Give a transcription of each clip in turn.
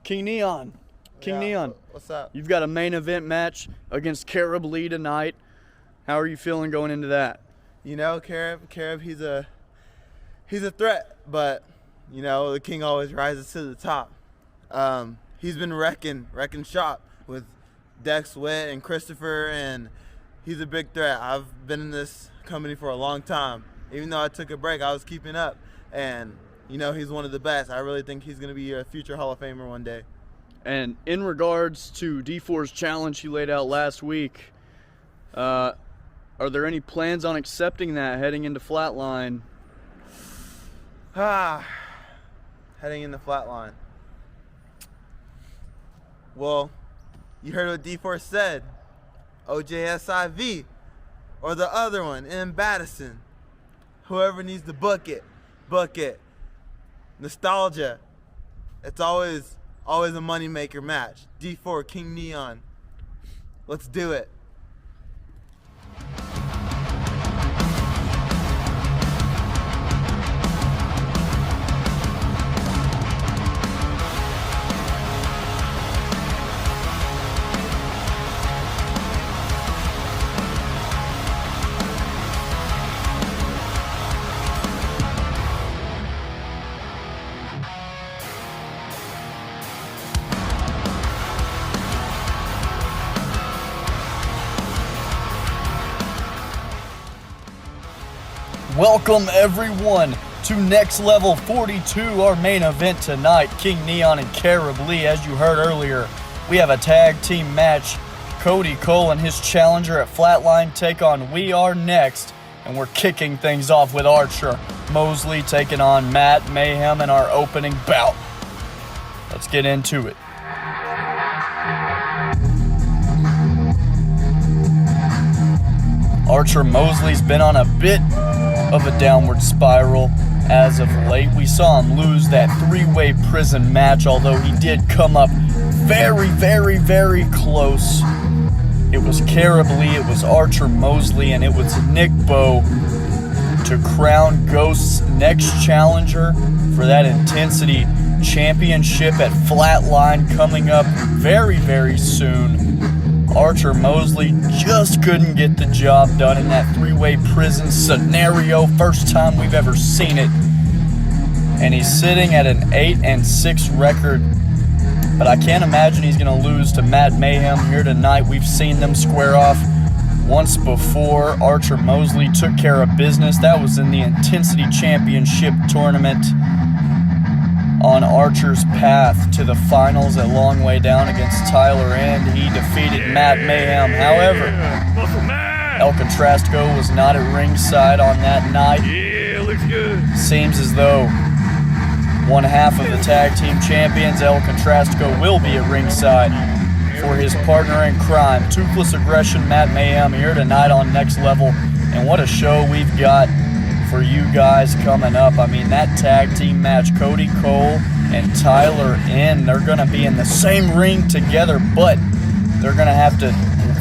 King Neon. Neon. What's up? You've got a main event match against Kerub Lee tonight. How are you feeling going into that? You know, Kerub, he's a threat, but you know, the king always rises to the top. He's been wrecking shop with Dex Witt and Christopher, and he's a big threat. I've been in this company for a long time. Even though I took a break, I was keeping up, and you know, he's one of the best. I really think he's going to be a future Hall of Famer one day. And in regards to D4's challenge he laid out last week, are there any plans on accepting that heading into Flatline? Heading into Flatline. Well, you heard what D4 said. OJSIV, or the other one, M. Battison. Whoever needs to book it. Nostalgia. It's always a moneymaker match. D4, King Neon. Let's do it. Welcome everyone to Next Level 42, our main event tonight. King Neon and Kerub Lee. As you heard earlier, we have a tag team match. Cody Cole and his challenger at Flatline take on We Are Next, and we're kicking things off with Archer Moseley taking on Matt Mayhem in our opening bout. Let's get into it. Archer Moseley's been on a bit of a downward spiral as of late. We saw him lose that three-way prison match, although he did come up very, very, very close. It was Kerub Lee, it was Archer Moseley, and it was Nick Bo to crown Ghost's next challenger for that Intensity Championship at Flatline coming up very, very soon. Archer Moseley just couldn't get the job done in that three-way prison scenario. First time we've ever seen it. And he's sitting at an 8-6 record. But I can't imagine he's going to lose to Matt Mayhem here tonight. We've seen them square off once before. Archer Moseley took care of business. That was in the Intensity Championship tournament. On Archer's path to the finals at Long Way Down against Tyler End, he defeated Matt Mayhem. However, El Contrastico was not at ringside on that night. Yeah, looks good. Seems as though one half of the tag team champions, El Contrastico, will be at ringside for his partner in crime, Toothless Aggression, Matt Mayhem, here tonight on Next Level. And what a show we've got for you guys coming up. I mean, that tag team match, Cody Cole and Tyler End, they're going to be in the same ring together, but they're going to have to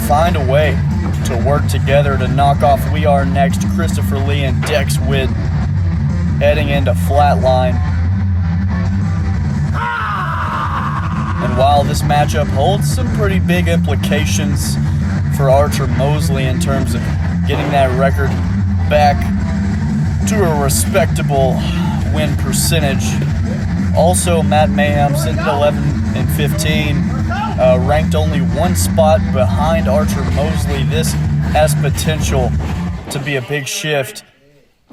find a way to work together to knock off We Are Next, Christopher Lee and Dex Witt heading into Flatline. And while this matchup holds some pretty big implications for Archer Moseley in terms of getting that record back to a respectable win percentage. Also, Matt Mayhem sitting at 11-15, ranked only one spot behind Archer Moseley. This has potential to be a big shift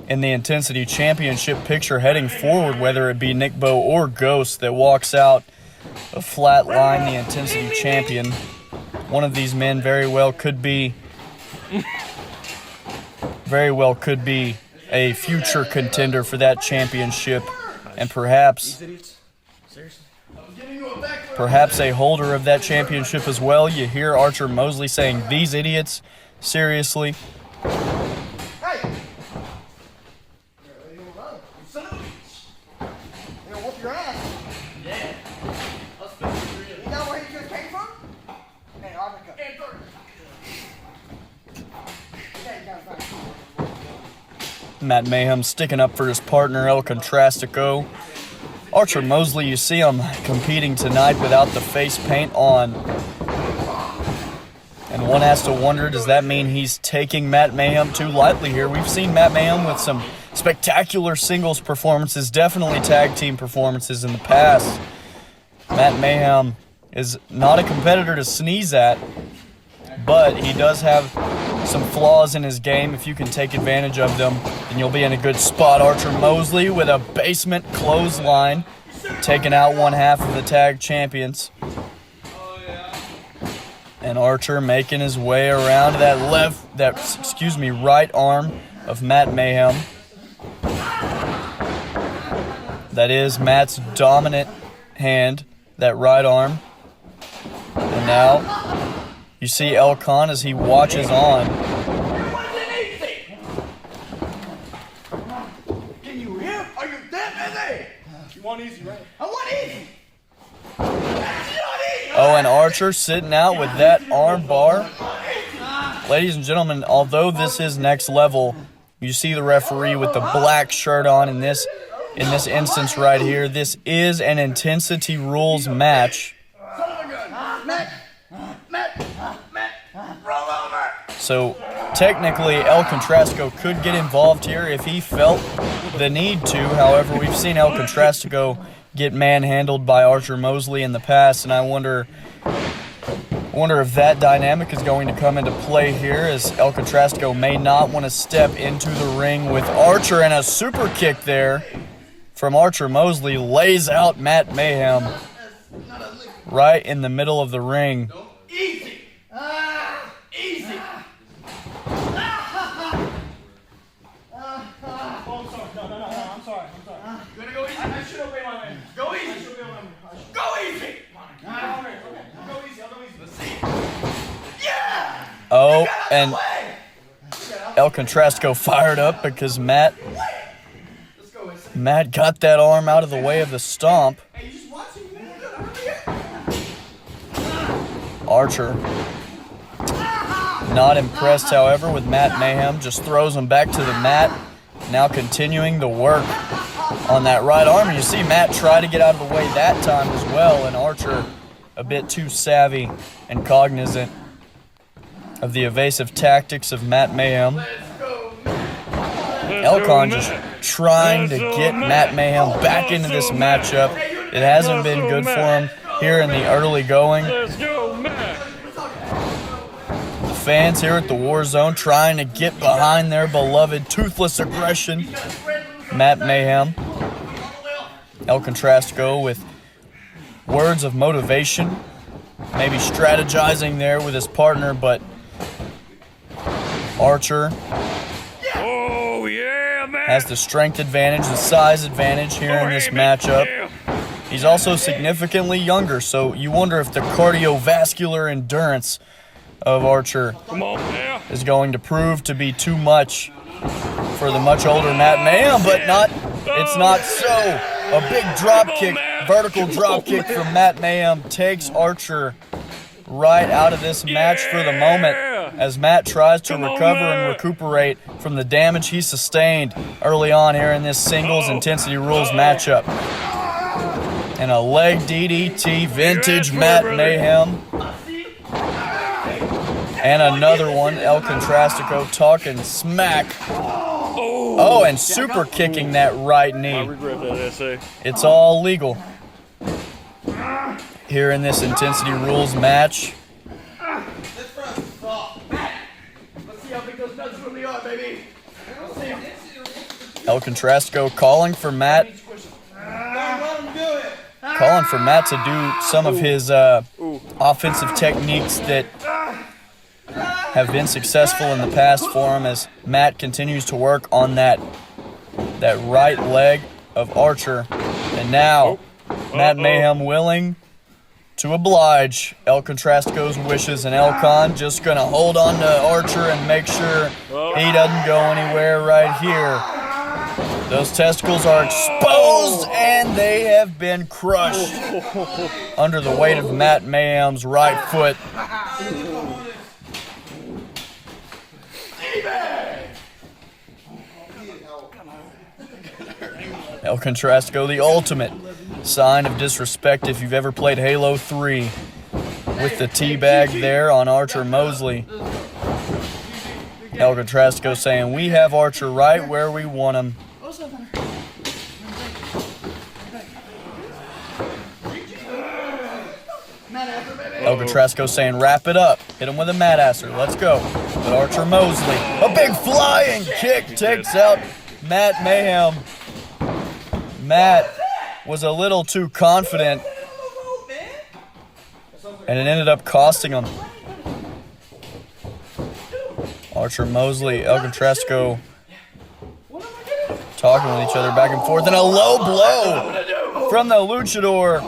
in the Intensity Championship picture heading forward, whether it be Nick Bo or Ghost that walks out of Flatline, the Intensity Champion. One of these men very well could be a future contender for that championship, and perhaps a holder of that championship as well. You hear Archer Moseley saying, "These idiots, seriously." Hey! You son of a bitch! You're gonna whoop your ass. Yeah. You know where you just came from? Hey, uppercut. Matt Mayhem sticking up for his partner El Contrastico. Archer Moseley, you see him competing tonight without the face paint on. And one has to wonder, does that mean he's taking Matt Mayhem too lightly here? We've seen Matt Mayhem with some spectacular singles performances, definitely tag team performances in the past. Matt Mayhem is not a competitor to sneeze at, but he does have some flaws in his game. If you can take advantage of them, then you'll be in a good spot. Archer Moseley with a basement clothesline, taking out one half of the tag champions. And Archer making his way around that right arm of Matt Mayhem. That is Matt's dominant hand, that right arm. And now you see Elcon as he watches on. Can you hear? Are you that busy? You want easy, right? I want easy. Oh, and Archer sitting out with that arm bar. Ladies and gentlemen, although this is next level, you see the referee with the black shirt on in this instance right here. This is an intensity rules match. So technically El Contrastico could get involved here if he felt the need to. However, we've seen El Contrastico get manhandled by Archer Moseley in the past, and I wonder if that dynamic is going to come into play here, as El Contrastico may not want to step into the ring with Archer, and a super kick there from Archer Moseley lays out Matt Mayhem right in the middle of the ring. Easy. Easy. I'm sorry. You wanna go easy? I should obey my man. Go easy. Go easy. Okay. Go easy. I'll go easy. Let's see. Yeah. Oh, and El Contrastico fired up because Matt got that arm out of the way of the stomp. Hey, you just watching me? Archer not impressed, however, with Matt Mayhem. Just throws him back to the mat. Now continuing the work on that right arm. And you see Matt try to get out of the way that time as well, and Archer a bit too savvy and cognizant of the evasive tactics of Matt Mayhem. Elcon just trying to get Matt Mayhem back into this matchup. It hasn't been good for him here in the early going. The fans here at the War Zone trying to get behind their beloved Toothless Aggression, Matt Mayhem. El Contrastico with words of motivation, maybe strategizing there with his partner, but Archer has the strength advantage, the size advantage here in this matchup. He's also significantly younger, so you wonder if the cardiovascular endurance of Archer is going to prove to be too much for the much older Matt Mayhem, but it's not so. A big drop kick, vertical drop kick from Matt Mayhem takes Archer right out of this match for the moment, as Matt tries to recover and recuperate from the damage he sustained early on here in this singles intensity rules matchup. And a leg DDT, vintage Matt Mayhem. And another one, El Contrastico talking smack. Oh, and super kicking that right knee. I regret that essay. It's all legal here in this intensity rules match. Let's see how big those nuts really are, baby. Let's see. El Contrastico calling for Matt. Calling for Matt to do some of his offensive techniques that have been successful in the past for him, as Matt continues to work on that right leg of Archer. And now Matt Mayhem willing to oblige El Contrastico's wishes, and Elcon just gonna hold on to Archer and make sure he doesn't go anywhere right here. Those testicles are exposed, and they have been crushed under the weight of Matt Mayhem's right foot. El Contrastico, the ultimate sign of disrespect if you've ever played Halo 3 with the teabag there on Archer Moseley. El Contrasco saying, we have Archer right where we want him. El Contrasco saying, wrap it up. Hit him with a Mad Asser. Let's go. But Archer Moseley, a big flying kick takes out Matt Mayhem. Matt was a little too confident, and it ended up costing him. Archer Moseley, El Contrasco talking with each other back and forth, and a low blow from the luchador.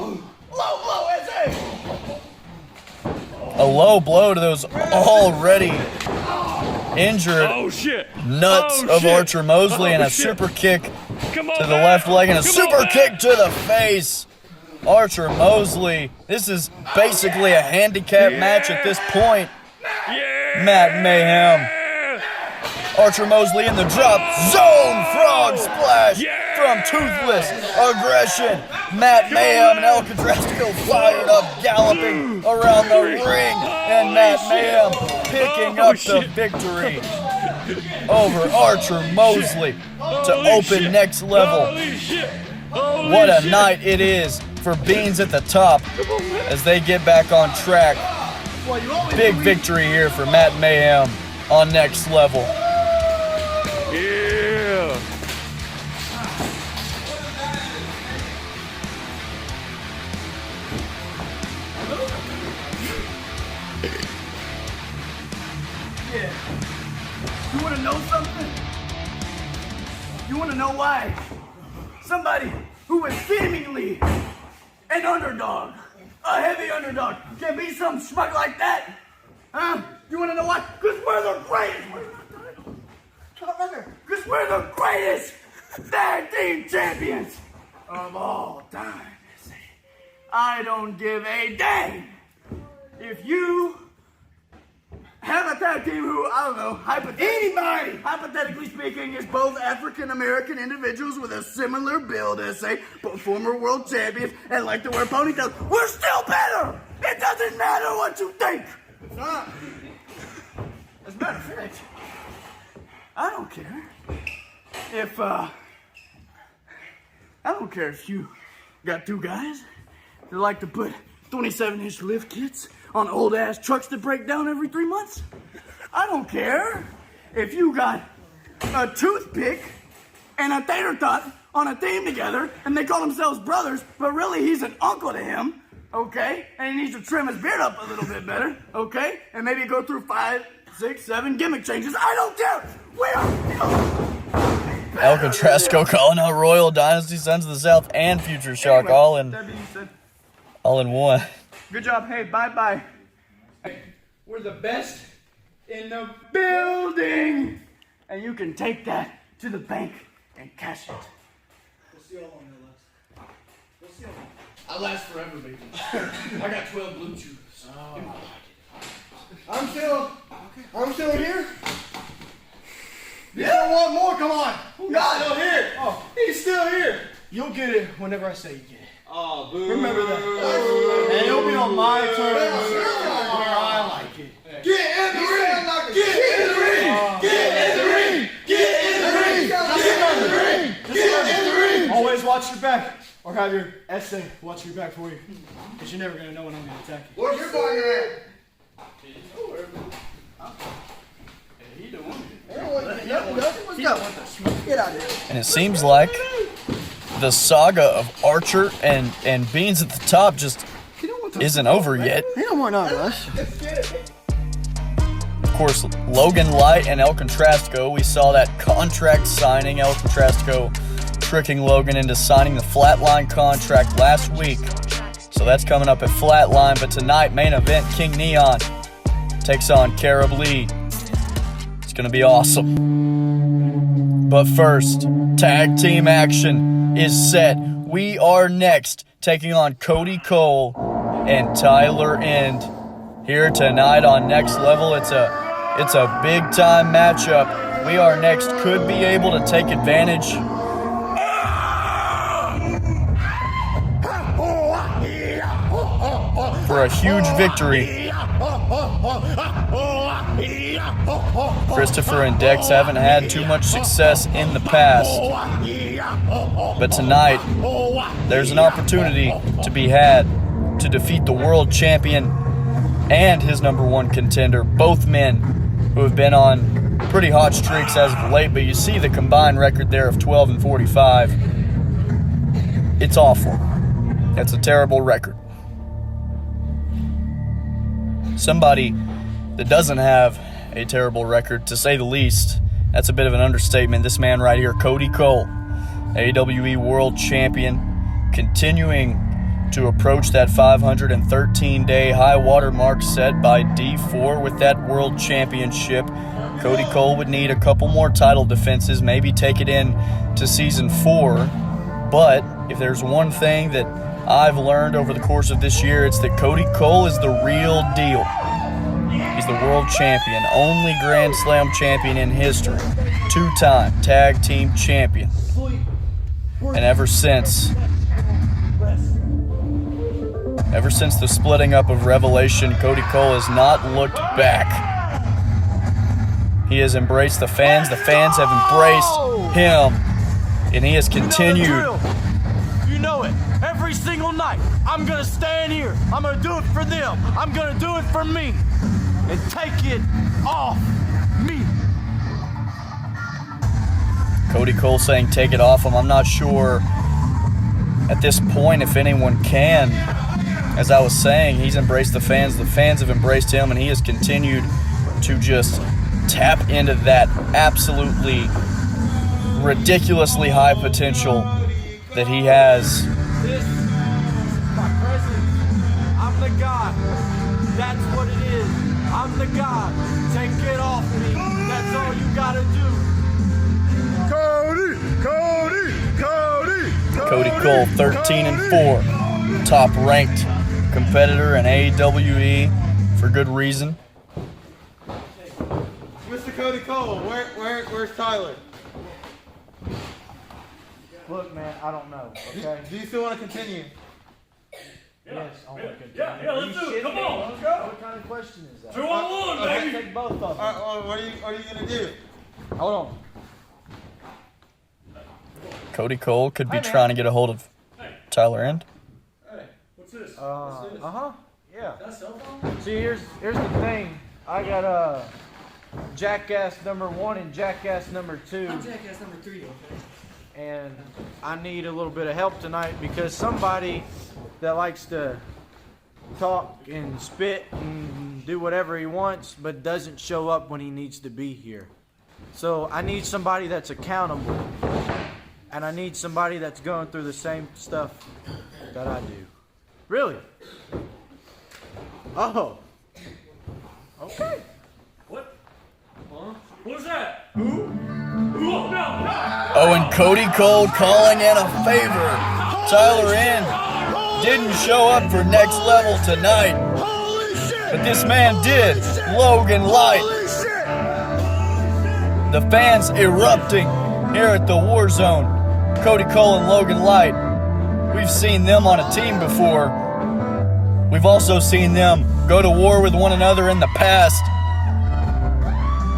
A low blow to those already injured nuts of Archer Moseley, and a super kick to the left leg and a super kick to the face. Archer Moseley, this is basically a handicap match at this point. Matt Mayhem. Archer Moseley in the drop zone frog splash from Toothless Aggression. Matt Mayhem and El Contrasco fired up, galloping around the ring, and Matt Mayhem picking up the victory over Archer Moseley to open next level. What a night it is for Beans at the top as they get back on track. Big victory here for Matt Mayhem on next level. Yeah. You want to know something? You want to know why? Somebody who is seemingly an underdog, a heavy underdog, can be some schmuck like that? Huh? You want to know why? Because we're the greatest. Because we're the greatest tag team champions of all time. I don't give a dang if you have a tag team who, I don't know, hypothetically speaking, is both African American individuals with a similar build as, say, former world champions and like to wear ponytails. We're still better! It doesn't matter what you think! It's not. As a matter of fact, I don't care if you got two guys that like to put 27-inch lift kits on old ass trucks that break down every 3 months. I don't care if you got a toothpick and a tater tot on a team together and they call themselves brothers, but really he's an uncle to him, okay? And he needs to trim his beard up a little bit better, okay? And maybe go through 5, 6, 7 gimmick changes. I don't care. We are El Contrasco calling out Royal Dynasty, Sons of the South, and Future Shock all in one. Good job. Hey, bye-bye. We're the best in the building. And you can take that to the bank and cash it. We'll see how long that lasts. We'll see how long. I last forever, baby. I got 12 blue chews. Oh. I'm still here. You don't want more? Come on. He's still here. Oh, he's still here. You'll get it whenever I say you get it. Oh, boo. Remember that. And it'll be on my turn where I like it. Get in the ring. Get in the ring. Get in the ring. Get in the ring. Get in the ring. Get in the ring. Always watch your back. Or have your essay watch your back for you. Because you're never going to know when I'm going to attack you. Where's your partner at? And it seems like the saga of Archer and Beans at the top just isn't over yet. He don't want none of us. Of course, Logan Light and El Contrasco, we saw that contract signing. El Contrasco tricking Logan into signing the Flatline contract last week. So that's coming up at Flatline. But tonight, main event, King Neon takes on Kerub Lee. It's going to be awesome. But first, tag team action is set. We are next taking on Cody Cole and Tyler End here tonight on Next Level. It's a big time matchup. We Are Next could be able to take advantage for a huge victory. Christopher and Dex haven't had too much success in the past, but tonight there's an opportunity to be had to defeat the world champion and his #1 contender, both men who have been on pretty hot streaks as of late, but you see the combined record there of 12-45. It's awful. It's a terrible record. Somebody that doesn't have a terrible record, to say the least, that's a bit of an understatement. This man right here, Cody Cole, AWE World Champion, continuing to approach that 513-day high water mark set by D4 with that World Championship. Cody Cole would need a couple more title defenses, maybe take it in to Season 4. But if there's one thing that I've learned over the course of this year, it's that Cody Cole is the real deal. He's the world champion, only Grand Slam champion in history, 2-time tag team champion. And ever since the splitting up of Revelation, Cody Cole has not looked back. He has embraced the fans have embraced him, and he has continued. You know it. Every single night, I'm gonna stand here. I'm gonna do it for them. I'm gonna do it for me. And take it off me. Cody Cole saying take it off him. I'm not sure at this point if anyone can. As I was saying, he's embraced the fans have embraced him, and he has continued to just tap into that absolutely ridiculously high potential that he has. This is my presence. I'm the God. That's what it is. I'm the God. Take it off me. That's all you gotta do. Cody Cole, 13-4, top-ranked competitor in AWE for good reason. Mr. Cody Cole, where's Tyler? Look, man, I don't know, okay? Do you still want to continue? Yes, I want to continue. Yeah, let's do it. Come on, let's go. What kind of question is that? 2-on-1, baby. Take both of them. All right, well, what are you gonna do? Hold on. Cody Cole could be trying to get a hold of Tyler End. Hey, what's this? Yeah. That's cell phone? See, here's the thing. I got Jackass #1 and Jackass #2. I'm Jackass #3, okay? And I need a little bit of help tonight because somebody that likes to talk and spit and do whatever he wants but doesn't show up when he needs to be here. So I need somebody that's accountable, and I need somebody that's going through the same stuff that I do. Really? Oh. Okay. What? Huh? What was that? Who? Oh, no! Oh, and Cody Cole calling in a favor. Tyler End didn't show up for Next Level tonight, but this man did. Logan Light. The fans erupting here at the War Zone. Cody Cole and Logan Light. We've seen them on a team before. We've also seen them go to war with one another in the past.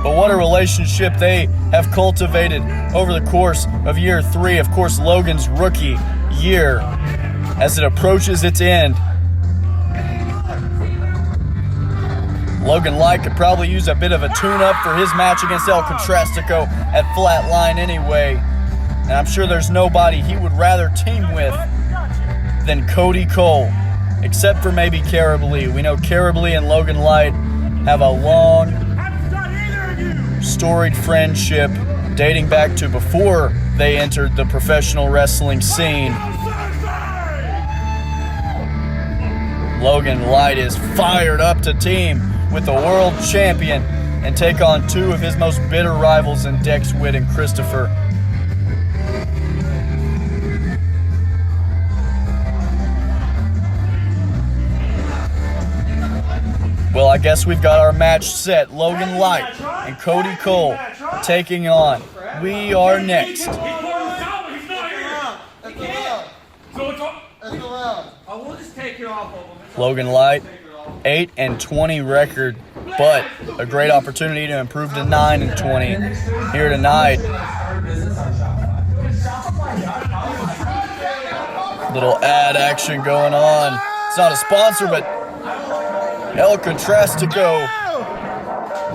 But what a relationship they have cultivated over the course of year 3. Of course, Logan's rookie year as it approaches its end. Logan Light could probably use a bit of a tune-up for his match against El Contrastico at Flatline anyway. And I'm sure there's nobody he would rather team with than Cody Cole, except for maybe Kerub. We know Kerub and Logan Light have a long, storied friendship dating back to before they entered the professional wrestling scene. Logan Light is fired up to team with the world champion and take on two of his most bitter rivals in Dex Witt and Christopher. Well, I guess we've got our match set. Logan Light and Cody Cole taking on We Are Next. He's not here. That's allowed. So it's all... That's allowed. we'll just take it off of him. Logan Light, 8-20 record, but a great opportunity to improve to 9-20 here tonight. Little ad action going on. It's not a sponsor, but El Contrastico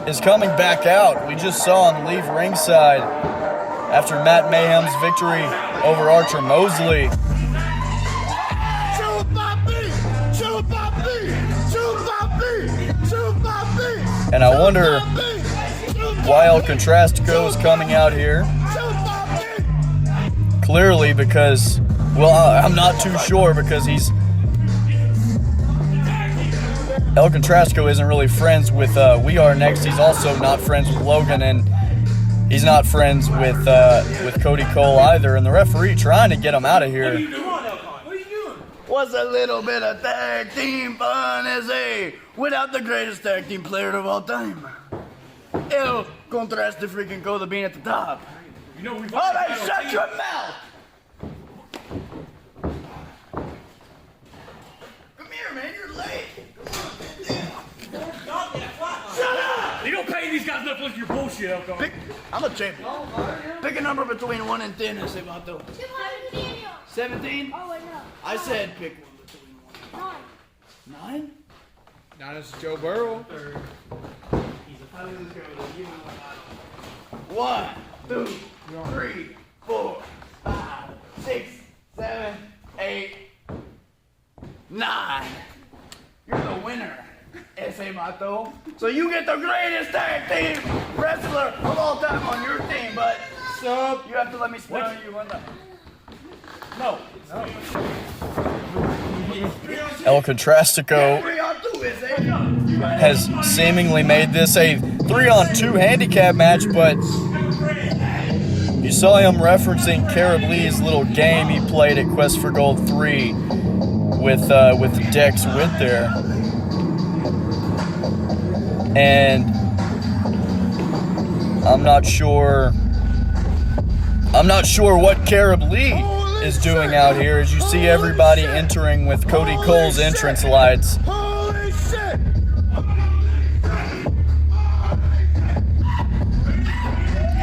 is coming back out. We just saw him leave ringside after Matt Mayhem's victory over Archer Moseley. And I wonder why El Contrastico is coming out here. Clearly because, well, I'm not too sure, because El Contrastico isn't really friends with We Are Next. He's also not friends with Logan, and he's not friends with Cody Cole either. And the referee trying to get him out of here. What's a little bit of tag team fun, S.A. without the greatest tag team player of all time? El Contraste freaking Cody being at the top. You know, we've All right, shut your mouth! Come here, man, you're late. Shut up! You don't pay these guys enough for your bullshit, Elko. I'm a champion. Pick a number between 1 and 10 and say about those. 17? Oh, wait, no. I said pick one between 1 and 9. Not as Joe Burrow. 1, 2, 3, 4, 5, 6, 7, 8, 9. You're the winner, S.A. Mato. So you get the greatest tag team wrestler of all time on your team, but you have to let me spit on you one time. No. El Contrastico 3-on-2, S.A. has seemingly made this a 3-on-2 handicap match, but you saw him referencing Kerub Lee's little game he played at Quest for Gold 3 with Dex Witt there. And I'm not sure what Kerub Lee is doing out here, as you see everybody entering with Cody Cole's entrance lights. Holy shit!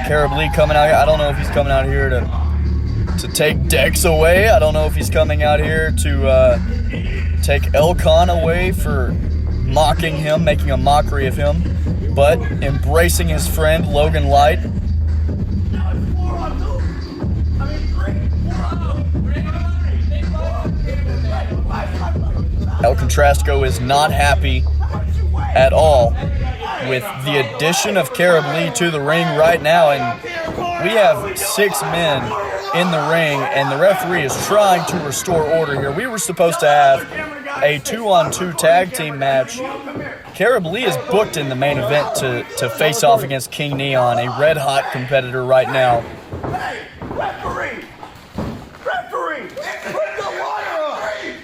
Kerub Lee coming out here. I don't know if he's coming out here to take Dex away. I don't know if he's coming out here to take Elcon away for mocking him, making a mockery of him, but embracing his friend Logan Light. El Contrastico is not happy at all with the addition of Kerub Lee to the ring right now, and we have 6 men in the ring, and the referee is trying to restore order here. We were supposed to have a 2-on-2 tag team match. Kerub Lee is booked in the main event to face off against King Neon, a red-hot competitor right now. Hey, referee! Referee! Put the water up!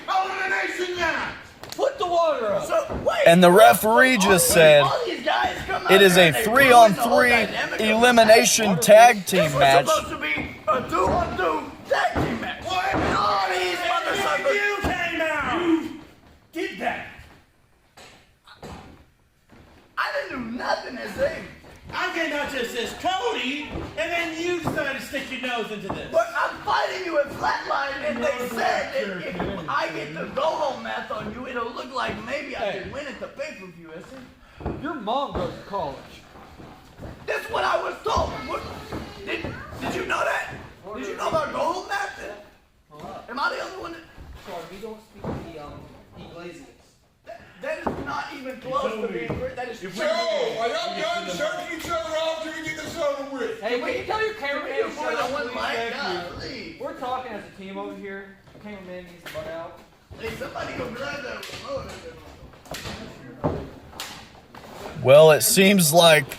Elimination match! Put the water up! So, wait, And the referee just said all these guys come out it is here a and they 3-on-3 elimination tag team match. It's supposed to be a 2-on-2 tag team match. What? And all these motherfuckers. You came out! You did that! I didn't do nothing to say. I came out just as Cody, and then you decided to stick your nose into this. But I'm fighting you at Flatline, and they said that if I get the go-home math on you, it'll look like maybe I can win at the pay-per-view, isn't it? Your mom goes to college. That's what I was told. What, did you know that? Did you know about go-home math? Am I the only one that... Sorry, we don't speak the Iglesias. That is not even close to being great. That is true. Joe, are y'all done jerking each other off till we get this over with? Hey, can you tell your cameraman to More shut than up, one please? mic, Thank you. golly. We're talking as a team over here. The cameraman needs to butt out. Hey, somebody go grab that remote. Well, it seems like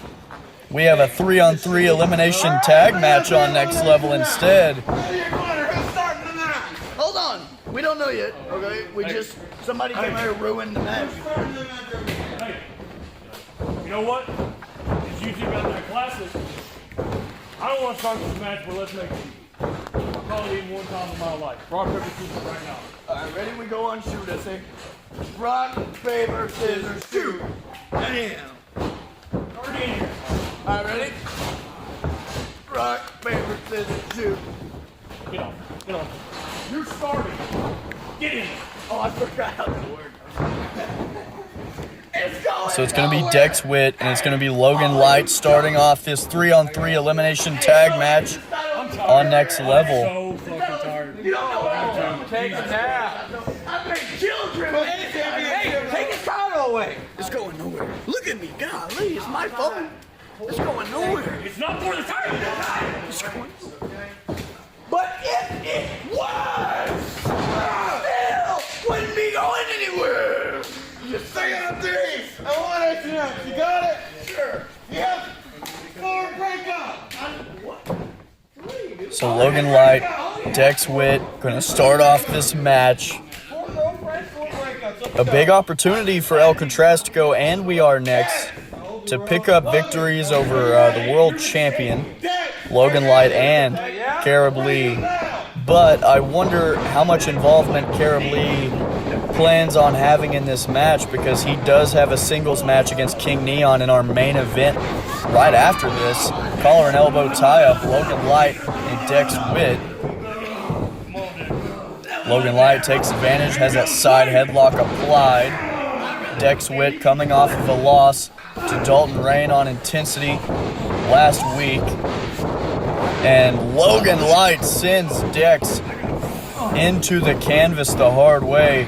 we have a 3-on-3 elimination tag match on Next Level instead. Hold on. We don't know yet, okay? We just, somebody came here and ruined the match. Hey, you know what? It's usually about that classic. I don't want to start this match, but let's make it. call it even one time in my life. Rock, paper, scissors right now. All right, ready? We go on shoot. I say, rock, paper, scissors, shoot. Damn. Already in here. All right, ready? Rock, paper, scissors, shoot. Get on. Get on. You're starting. Get in. Oh, I forgot how that worked. It's going So it's going to be Dex Witt and it's going to be Logan Light starting off this 3-on-3 elimination tag match on Next Level. So fucking tired. You don't know what I'm doing. Take a nap. I've been children. Hey, take his title away. It's going nowhere. Look at me. Golly, it's my phone. It's going nowhere. It's not for the title. It's going nowhere. But if it was, still wouldn't be going anywhere. Just say it on three. I want it to know. You got it? Sure. Yep. Forward breakup. So Logan Light, Dex Witt, going to start off this match. A big opportunity for El Contrastico and We Are Next to pick up victories over the world champion, Logan Light and Kerub Lee. But I wonder how much involvement Kerub Lee plans on having in this match, because he does have a singles match against King Neon in our main event right after this. Collar and elbow tie-up, Logan Light and Dex Witt. Logan Light takes advantage, has that side headlock applied. Dex Witt coming off of a loss to Dalton Rain on Intensity last week. And Logan Light sends Dex into the canvas the hard way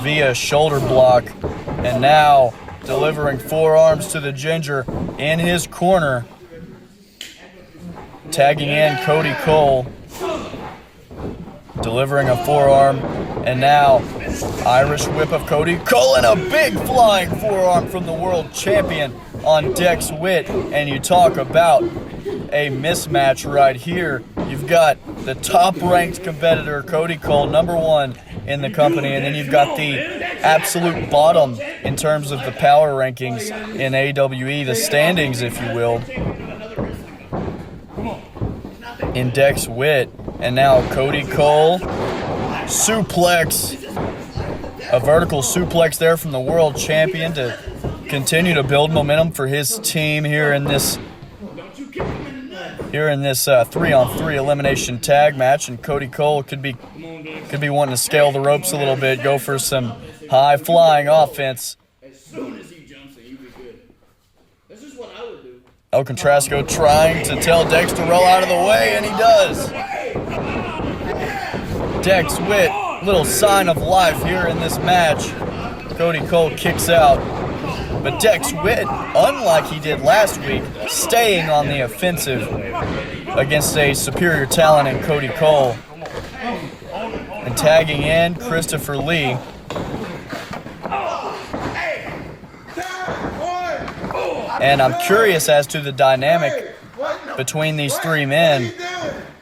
via shoulder block. And now delivering forearms to the Ginger in his corner. Tagging in Cody Cole. Delivering a forearm. And now Irish whip of Cody Cole and a big flying forearm from the world champion on Dex Witt. And you talk about a mismatch right here. You've got the top-ranked competitor, Cody Cole, #1 in the company, and then you've got the absolute bottom in terms of the power rankings in AWE, the standings, if you will, in Dex Witt. And now Cody Cole, suplex, a vertical suplex there from the world champion to continue to build momentum for his team here in this 3-on-3 elimination tag match. And Cody Cole could be wanting to scale the ropes a little bit, go for some high flying offense. As soon as he jumps in, you be good. This is what I would do. El Contrastico trying to tell Dex to roll out of the way, and he does. Dex Witt, little sign of life here in this match. Cody Cole kicks out. But Dex Witt, unlike he did last week, staying on the offensive against a superior talent in Cody Cole. And tagging in Christopher Lee. And I'm curious as to the dynamic between these three men.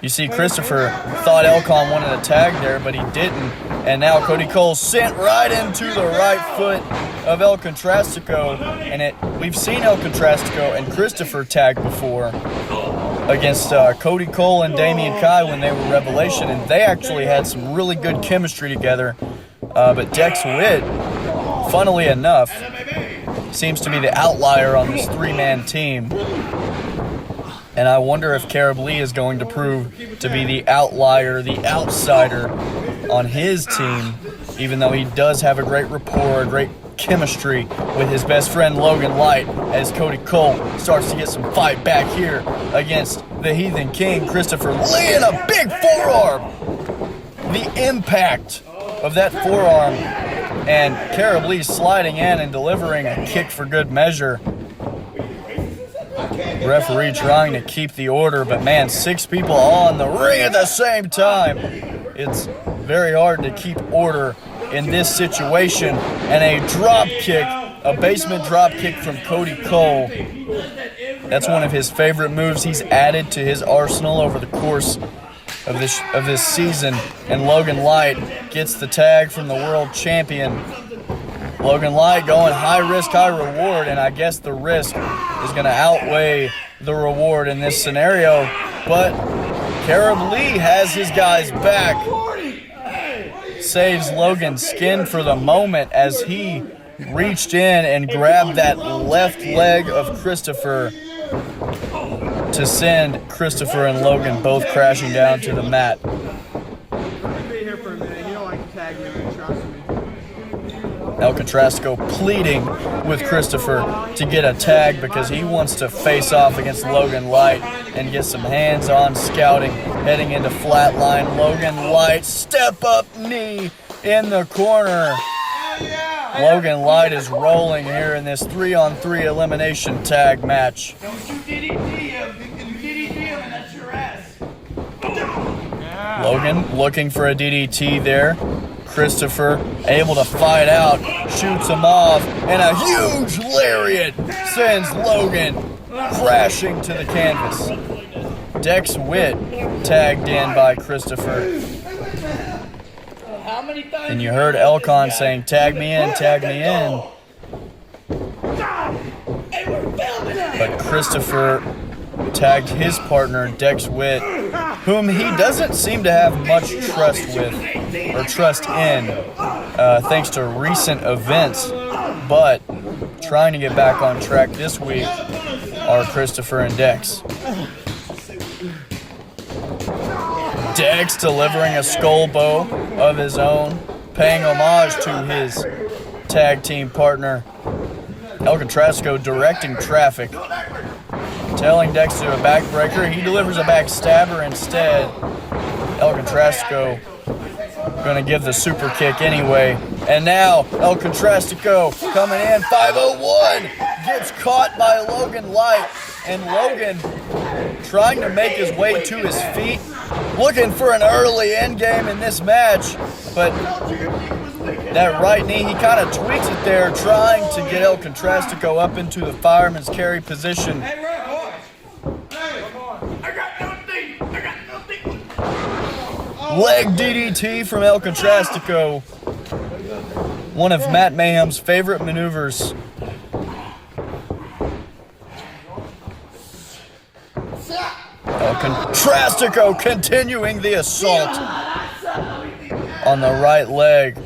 You see, Christopher thought Elcon wanted a tag there, but he didn't. And now Cody Cole sent right into the right foot of El Contrastico. And we've seen El Contrastico and Christopher tag before against Cody Cole and Damian Kai when they were Revelation, and they actually had some really good chemistry together. But Dex Witt, funnily enough, seems to be the outlier on this three-man team. And I wonder if Kerub Lee is going to prove to be the outlier, the outsider on his team, even though he does have a great rapport, a great chemistry with his best friend Logan Light, as Cody Cole starts to get some fight back here against the Heathen King, Christopher Lee, and a big forearm. The impact of that forearm, and Kerub Lee sliding in and delivering a kick for good measure. Referee trying to keep the order, but man, 6 people all in the ring at the same time. It's very hard to keep order in this situation. And a drop kick, a basement drop kick from Cody Cole. That's one of his favorite moves he's added to his arsenal over the course of this season. And Logan Light gets the tag from the world champion. Logan Light going high risk, high reward, and I guess the risk is going to outweigh the reward in this scenario. But Kerub Lee has his guys back. Saves Logan's skin for the moment as he reached in and grabbed that left leg of Christopher to send Christopher and Logan both crashing down to the mat. Be here for a minute. You don't like to tag me, trust me. El Contrastico pleading with Christopher to get a tag because he wants to face off against Logan Light and get some hands-on scouting heading into Flatline. Logan Light, step-up knee in the corner. Logan Light is rolling here in this 3-on-3 elimination tag match. Don't you DDT him. You DDT him and that's your ass. Logan looking for a DDT there. Christopher able to fight out, shoots him off, and a huge lariat sends Logan crashing to the canvas. Dex Witt tagged in by Christopher. How many times? And you heard Elcon saying, tag me in, tag me in. Hey, we're filming it. But Christopher tagged his partner, Dex Witt, whom he doesn't seem to have much trust with or trust in, thanks to recent events. But trying to get back on track this week are Christopher and Dex. Dex delivering a skull bow of his own, paying homage to his tag team partner, El Contrastico, directing traffic. Telling Dex to do a backbreaker, he delivers a backstabber instead. El Contrastico gonna give the super kick anyway. And now El Contrastico coming in, 501, gets caught by Logan Light, and Logan trying to make his way to his feet, looking for an early end game in this match, but that right knee, he kind of tweaks it there, trying to get El Contrastico up into the fireman's carry position. Leg DDT from El Contrastico, one of Matt Mayhem's favorite maneuvers. El Contrastico continuing the assault on the right leg.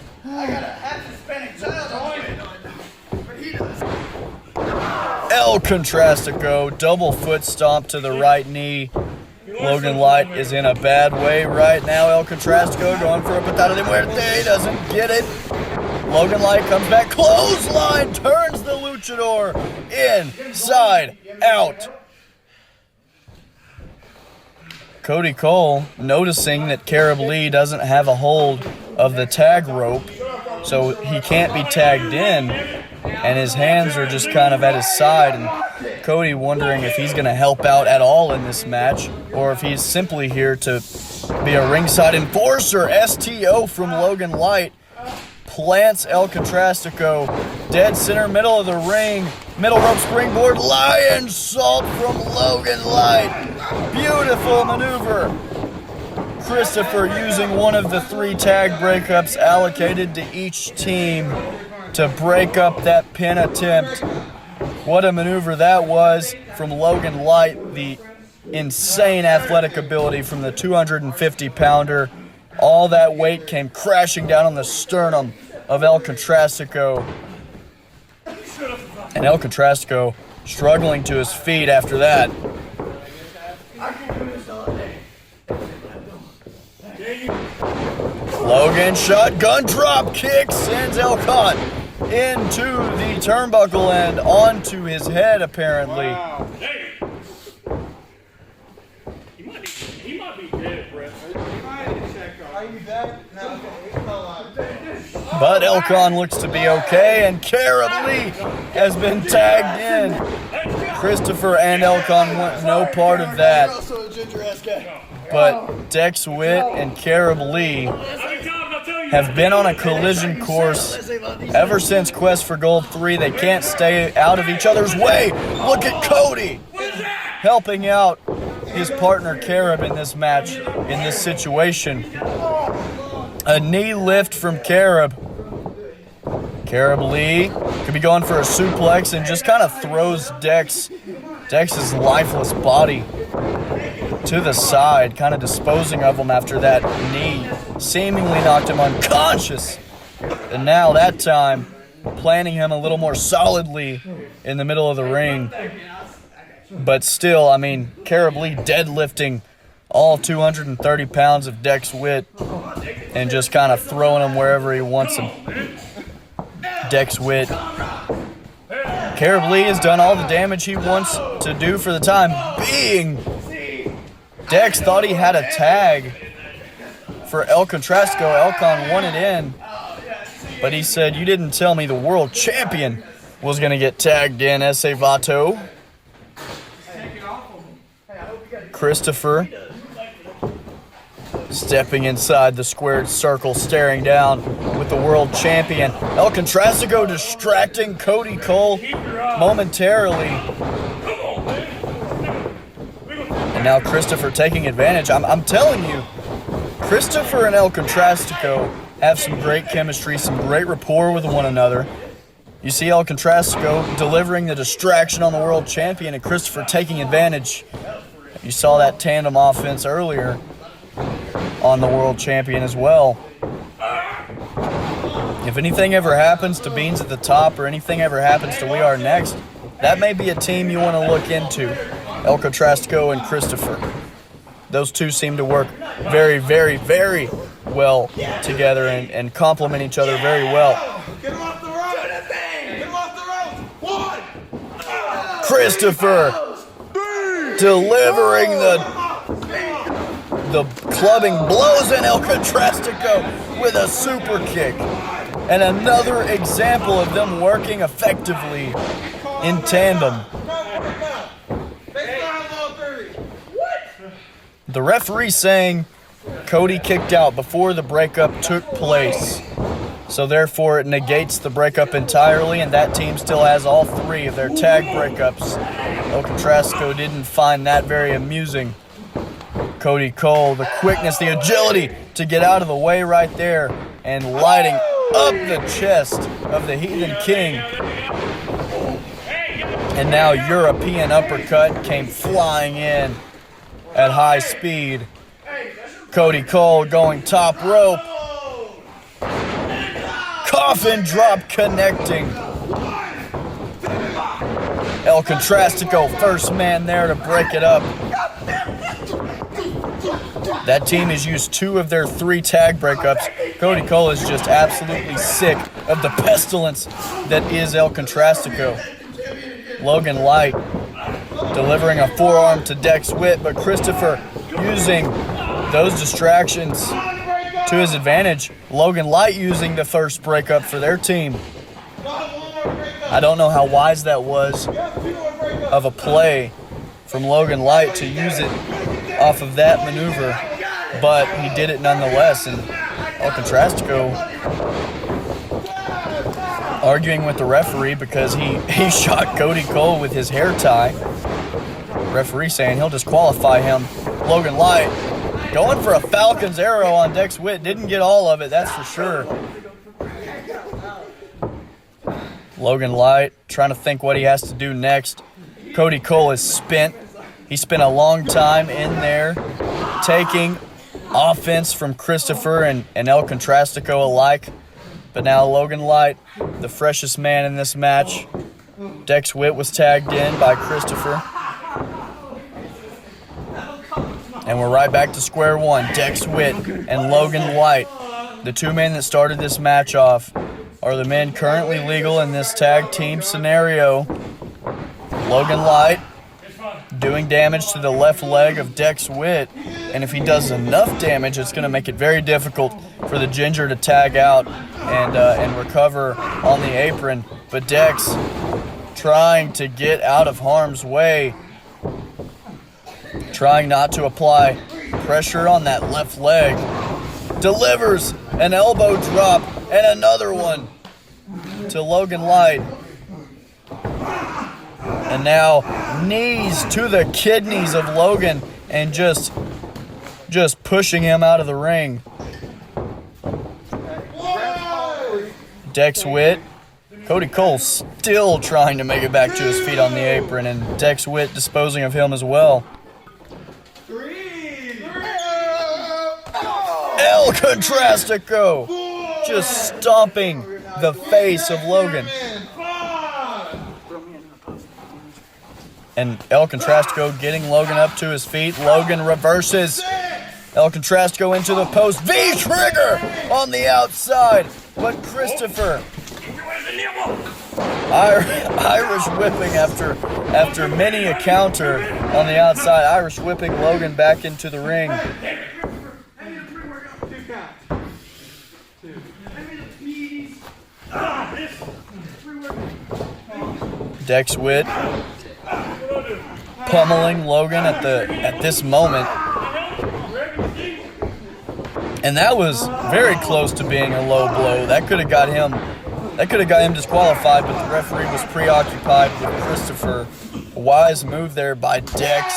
El Contrastico, double foot stomp to the right knee. Logan Light is in a bad way right now. El Contrastico going for a patada de muerte. He doesn't get it. Logan Light comes back. Clothesline turns the luchador inside out. Cody Cole noticing that Kerub Lee doesn't have a hold of the tag rope, so he can't be tagged in, and his hands are just kind of at his side, and Cody wondering if he's going to help out at all in this match, or if he's simply here to be a ringside enforcer. STO from Logan Light plants El Contrastico dead center middle of the ring. Middle rope springboard lion salt from Logan Light. Beautiful maneuver. Christopher using one of the 3 tag breakups allocated to each team to break up that pin attempt. What a maneuver that was from Logan Light. The insane athletic ability from the 250-pounder. All that weight came crashing down on the sternum of El Contrastico. And El Contrastico struggling to his feet after that. Logan shotgun drop kick sends Elcon into the turnbuckle and onto his head apparently. Wow. He might be dead, Brett. Are you dead? No. But Elcon looks to be okay, and Kerub Lee has been tagged in. Christopher and Elcon want no part of that. But Dex Witt and Kerub Lee have been on a collision course ever since Quest for Gold 3. They can't stay out of each other's way. Look at Cody helping out his partner Kerub in this match, in this situation. A knee lift from Kerub. Kerub Lee could be going for a suplex and just kind of throws Dex's lifeless body to the side, kind of disposing of him after that knee seemingly knocked him unconscious. And now that time, planting him a little more solidly in the middle of the ring. But still, I mean, Kerub Lee deadlifting all 230 pounds of Dex Witt and just kind of throwing him wherever he wants him. Dex Witt. Kerub Lee has done all the damage he wants to do for the time being. Dex thought he had a tag for El Contrastico. Elcon wanted in, but he said, "You didn't tell me the world champion was going to get tagged in, Ese Vato." Christopher stepping inside the squared circle, staring down with the world champion. El Contrastico distracting Cody Cole momentarily. And now Christopher taking advantage. I'm telling you, Christopher and El Contrastico have some great chemistry, some great rapport with one another. You see El Contrastico delivering the distraction on the world champion and Christopher taking advantage. You saw that tandem offense earlier on the world champion as well. If anything ever happens to Beans at the top or anything ever happens to We Are Next, that may be a team you want to look into. El Contrastico and Christopher. Those two seem to work very, very, very well together and complement each other very well. Get him off the rope! Get him off the rope! 1! Christopher delivering the clubbing blows in El Contrastico with a super kick. And another example of them working effectively in tandem. The referee saying Cody kicked out before the breakup took place. So therefore it negates the breakup entirely, and that team still has all three of their tag breakups. El Contrastico didn't find that very amusing. Cody Cole, the quickness, the agility to get out of the way right there and lighting up the chest of the Heathen King. And now European uppercut came flying in at high speed. Cody Cole going top rope. Coffin drop connecting. El Contrastico, first man there to break it up. That team has used 2 of their 3 tag breakups. Cody Cole is just absolutely sick of the pestilence that is El Contrastico. Logan Light delivering a forearm to Dex Witt, but Christopher using those distractions to his advantage. Logan Light using the first breakup for their team. I don't know how wise that was of a play from Logan Light to use it off of that maneuver, but he did it nonetheless. And El Contrastico arguing with the referee because he shot Cody Cole with his hair tie. Referee saying he'll disqualify him. Logan Light going for a Falcon's arrow on Dex Witt. Didn't get all of it, that's for sure. Logan Light trying to think what he has to do next. Cody Cole is spent. He spent a long time in there taking offense from Christopher and El Contrastico alike. But now Logan Light, the freshest man in this match. Dex Witt was tagged in by Christopher. And we're right back to square one. Dex Witt and Logan Light, the 2 men that started this match off, are the men currently legal in this tag team scenario. Logan Light doing damage to the left leg of Dex Witt, and if he does enough damage, it's going to make it very difficult for the Ginger to tag out and recover on the apron. But Dex trying to get out of harm's way, trying not to apply pressure on that left leg. Delivers an elbow drop and another one to Logan Light. And now knees to the kidneys of Logan and just pushing him out of the ring. Dex Witt, Cody Cole still trying to make it back to his feet on the apron, and Dex Witt disposing of him as well. 3, Contrastico just stomping the face of Logan. And El Contrastico getting Logan up to his feet. Logan reverses. El Contrastico into the post. V-trigger on the outside. But Christopher, Irish whipping after many a counter on the outside. Irish whipping Logan back into the ring. Dex Witt pummeling Logan at this moment. And that was very close to being a low blow. That could have got him disqualified, but the referee was preoccupied with Christopher. A wise move there by Dex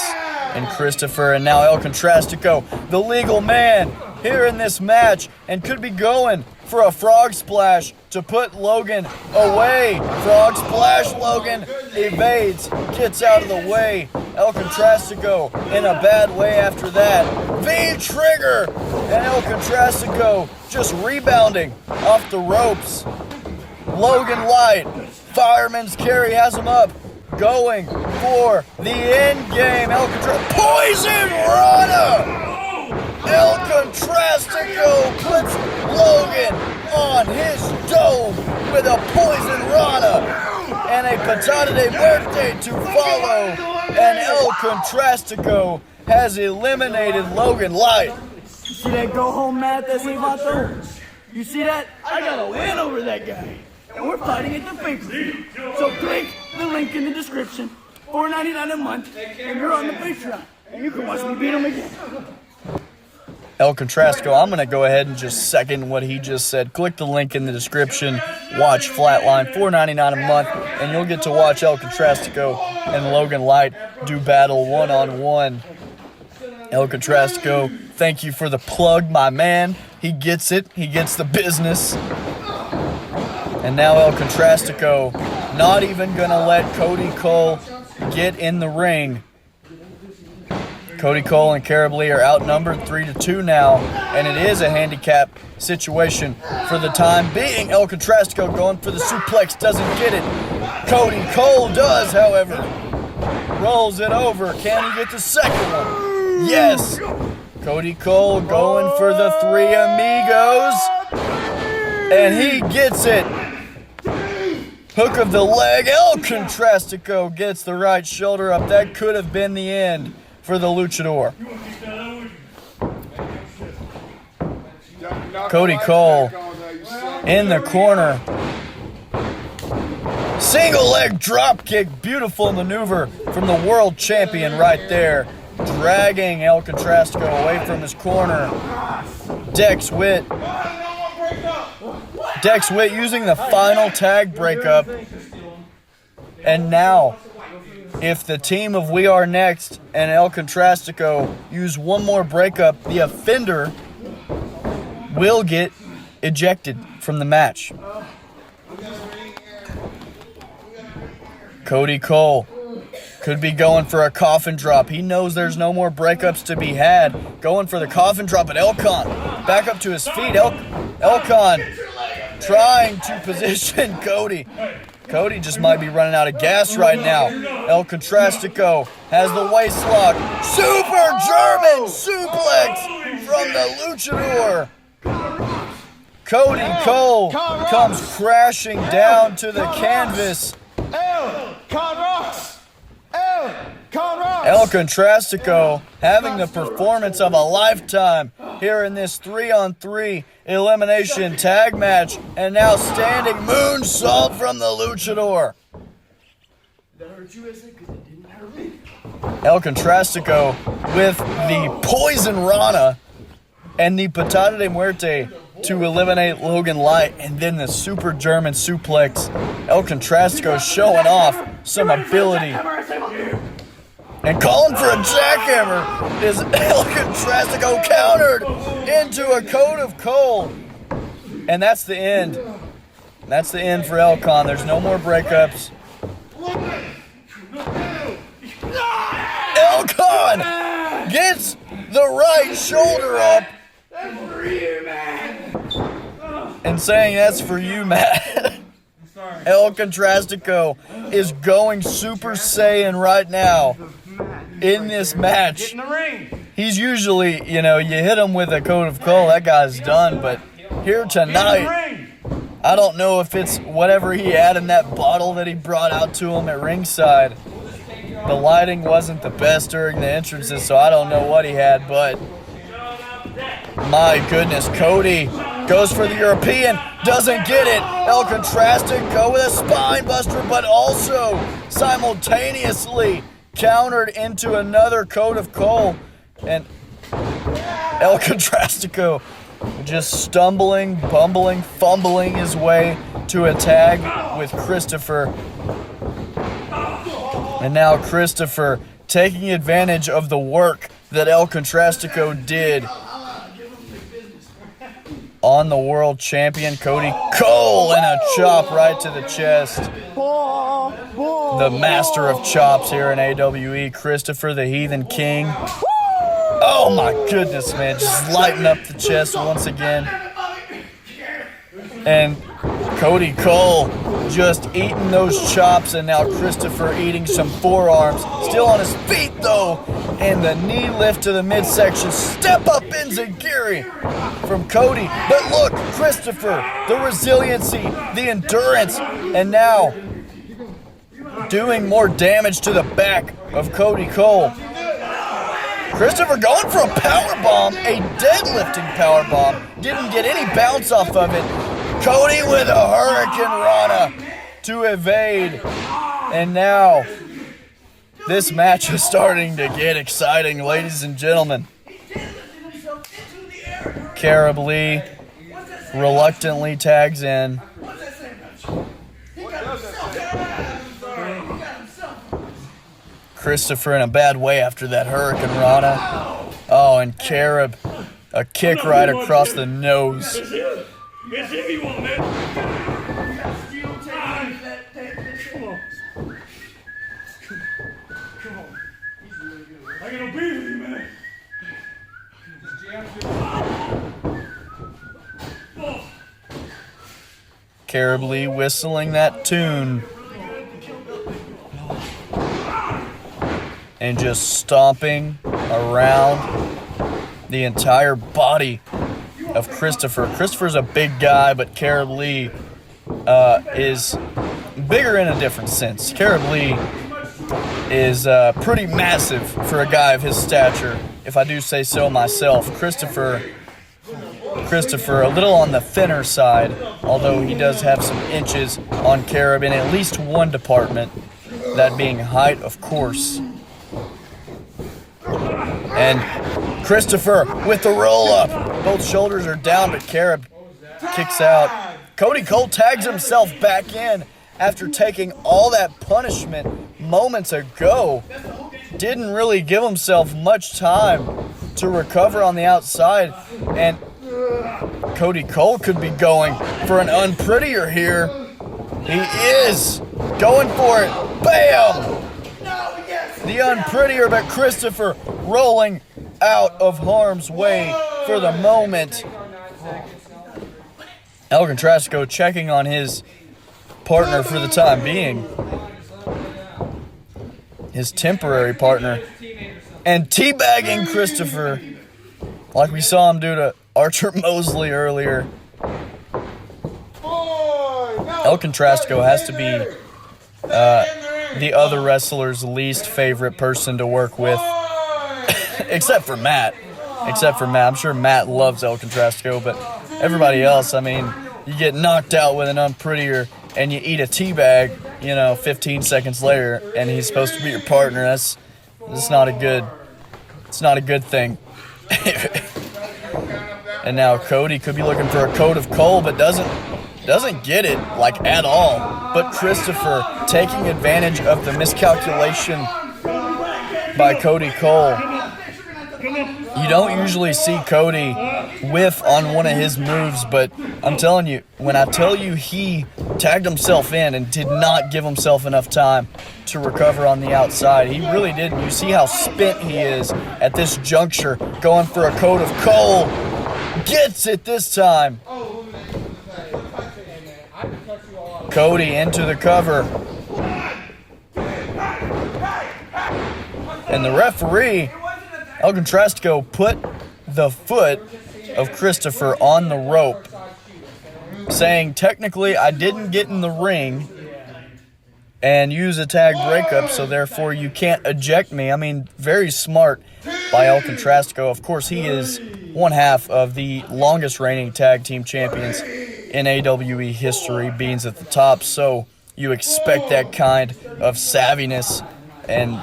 and Christopher, and now El Contrastico, the legal man, here in this match, and could be going for a frog splash to put Logan away. Frog splash, Logan evades, gets out of the way. El Contrastico in a bad way after that. V-trigger, and El Contrastico just rebounding off the ropes. Logan Light, fireman's carry, has him up, going for the end game. El Contrastico, Poison Rana! El Contrastico puts Logan on his dome with a Poison Rana and a Patada de Muerte to follow. And El Contrastico has eliminated Logan Light. You see that go home mat that's in my throat? You see that? I got a win over that guy. And we're fighting at the pay-per-view. So click the link in the description. $4.99 a month, and you're on the Patreon. And you can watch me beat him again. El Contrastico, I'm going to go ahead and just second what he just said. Click the link in the description. Watch Flatline, $4.99 a month, and you'll get to watch El Contrastico and Logan Light do battle one-on-one. El Contrastico, thank you for the plug, my man. He gets it. He gets the business. And now El Contrastico not even going to let Cody Cole get in the ring. Cody Cole and Kerub are outnumbered 3-2 now, and it is a handicap situation for the time being. El Contrastico going for the suplex, doesn't get it. Cody Cole does, however. Rolls it over. Can he get the second one? Yes. Cody Cole going for the Three Amigos, and he gets it. Hook of the leg. El Contrastico gets the right shoulder up. That could have been the end for the luchador. Cody Cole in the corner. Single leg drop kick. Beautiful maneuver from the world champion right there. Dragging El Contrastico away from his corner. Dex Witt using the final tag breakup. And now, if the team of We Are Next and El Contrastico use one more breakup, the offender will get ejected from the match. Cody Cole could be going for a coffin drop. He knows there's no more breakups to be had. Going for the coffin drop, but Elcon back up to his feet. Elcon trying to position Cody. Cody just might be running out of gas right now. El Contrastico has the waist lock. Super German suplex from the luchador. Cody Cole comes crashing down to the canvas. El Contrastico having the performance of a lifetime here in this 3-on-3 elimination tag match, and now standing moonsault from the luchador. El Contrastico with the Poison Rana and the Patada de Muerte to eliminate Logan Light, and then the Super German suplex. El Contrastico showing off some ability. And calling for a jackhammer is El Contrastico, countered into a coat of coal. And that's the end. That's the end for Elcon. There's no more breakups. Elcon gets the right shoulder up. and saying that's for you, Matt. El Contrastico is going Super Saiyan right now in this match. He's usually, you hit him with a coat of coal, that guy's done, but here tonight, I don't know if it's whatever he had in that bottle that he brought out to him at ringside. The lighting wasn't the best during the entrances, so I don't know what he had, but my goodness, Cody goes for the European, doesn't get it. El Contrastico with a spine buster, but also simultaneously countered into another coat of coal, and El Contrastico just stumbling, bumbling, fumbling his way to a tag with Christopher. And now Christopher taking advantage of the work that El Contrastico did on the world champion Cody Cole, and a chop right to the chest. The master of chops here in AWE, Christopher the Heathen King. Oh my goodness, man, just lighting up the chest once again. And Cody Cole just eating those chops, and now Christopher eating some forearms. Still on his feet though, and the knee lift to the midsection. Step up enziguri from Cody. But look, Christopher, the resiliency, the endurance, and now doing more damage to the back of Cody Cole. Christopher going for a powerbomb, a deadlifting powerbomb. Didn't get any bounce off of it. Cody with a Hurricane Rana to evade. And now, this match is starting to get exciting, ladies and gentlemen. Kerub Lee reluctantly tags in. Christopher in a bad way after that Hurricane Rana. Oh, and Kerub, a kick right across the nose. It's if you want, man. Come on. I gotta be with you, man. Kerub Lee whistling that tune. And just stomping around the entire body of Christopher. Christopher's a big guy, but Kerub Lee is bigger in a different sense. Kerub Lee is pretty massive for a guy of his stature, if I do say so myself. Christopher a little on the thinner side, although he does have some inches on Kerub in at least one department, that being height, of course. And Christopher with the roll-up. Both shoulders are down, but Kerub kicks out. Cody Cole tags himself back in after taking all that punishment moments ago. Didn't really give himself much time to recover on the outside. And Cody Cole could be going for an unprettier here. He is going for it. Bam! The unprettier, but Christopher rolling out of harm's way for the moment. El Contrastico checking on his partner for the time being. His temporary partner. And teabagging Christopher like we saw him do to Archer Moseley earlier. El Contrastico has to be the other wrestler's least favorite person to work with. Except for Matt. I'm sure Matt loves El Contrastico, but everybody else, I mean, you get knocked out with an unprettier and you eat a teabag, 15 seconds later, and he's supposed to be your partner. That's not a good thing. And now Cody could be looking for a coat of coal, but doesn't get it, at all. But Christopher taking advantage of the miscalculation by Cody Cole. You don't usually see Cody whiff on one of his moves, but I'm telling you, when I tell you he tagged himself in and did not give himself enough time to recover on the outside, he really didn't. You see how spent he is at this juncture, going for a coat of coal. Gets it this time. Cody into the cover. And the referee, El Contrastico, put the foot of Christopher on the rope, saying, technically, I didn't get in the ring and use a tag breakup, so therefore you can't eject me. I mean, very smart by El Contrastico. Of course, he is one half of the longest reigning tag team champions in AWE history, Beans at the top, so you expect that kind of savviness and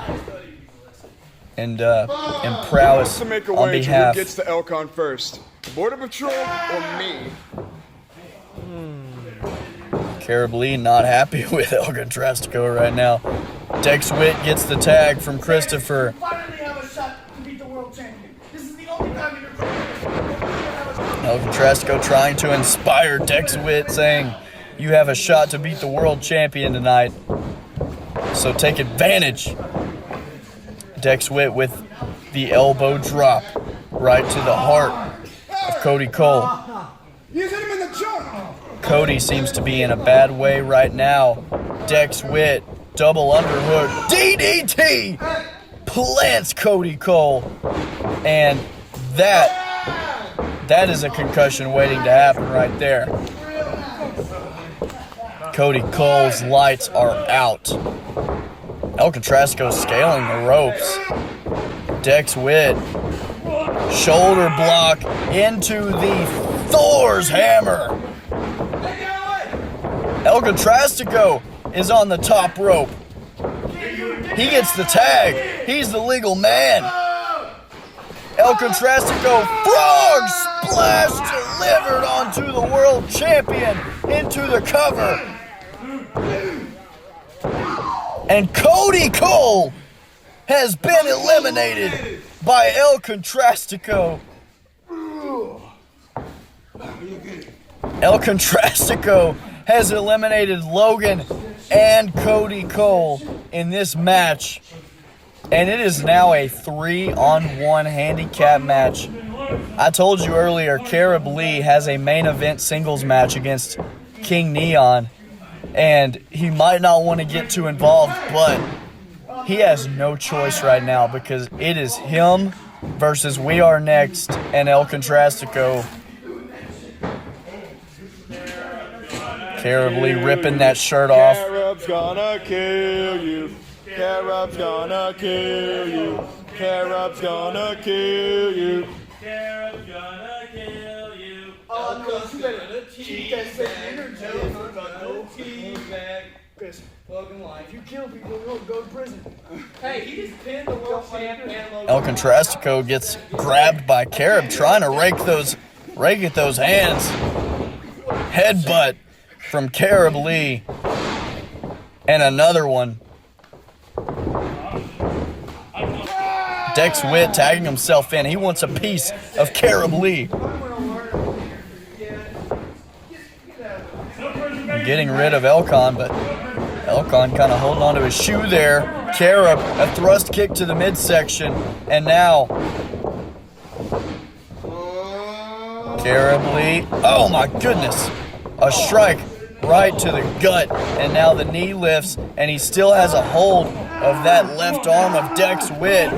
prowess To make a on wager, behalf. who gets to Elcon first? Border Patrol or me? Kerub Lee not happy with El Contrastico right now. Dex Witt gets the tag from Christopher. Finally have a shot to beat the world champion. This is the only time in your career. El Contrastico trying to inspire Dex Witt, saying, you have a shot to beat the world champion tonight, so take advantage. Dex Witt with the elbow drop right to the heart of Cody Cole. You hit him in the jump! Cody seems to be in a bad way right now. Dex Witt, double underhook, DDT, plants Cody Cole, and that is a concussion waiting to happen right there. Cody Cole's lights are out. El Contrastico scaling the ropes. Dex Witt, shoulder block into the Thor's hammer. El Contrastico is on the top rope. He gets the tag. He's the legal man. El Contrastico, frog splash delivered onto the world champion into the cover. And Cody Cole has been eliminated by El Contrastico. El Contrastico has eliminated Logan and Cody Cole in this match. And it is now a 3-on-1 handicap match. I told you earlier, Kerub Lee has a main event singles match against King Neon. And he might not want to get too involved, but he has no choice right now because it is him versus We Are Next and El Contrastico. Kerub Lee ripping that shirt off. Kerub's gonna kill you. Kerub's gonna kill you. Kerub's gonna kill you. Kerub's gonna kill you. Oh, no, you better keep that same energy. Chris, if you kill people, you'll go to prison. Hey, he just pinned the world champ and Logan. El Contrastico gets grabbed by Kerub, trying to rake at those hands. Headbutt from Kerub Lee. And another one. Dex Witt tagging himself in. He wants a piece of Kerub Lee. Getting rid of Elcon, but Elcon kind of holding on to his shoe there. Kerub, a thrust kick to the midsection, and now Kerub Lee, oh my goodness, a strike right to the gut, and now the knee lifts, and he still has a hold of that left arm of Dex Witt.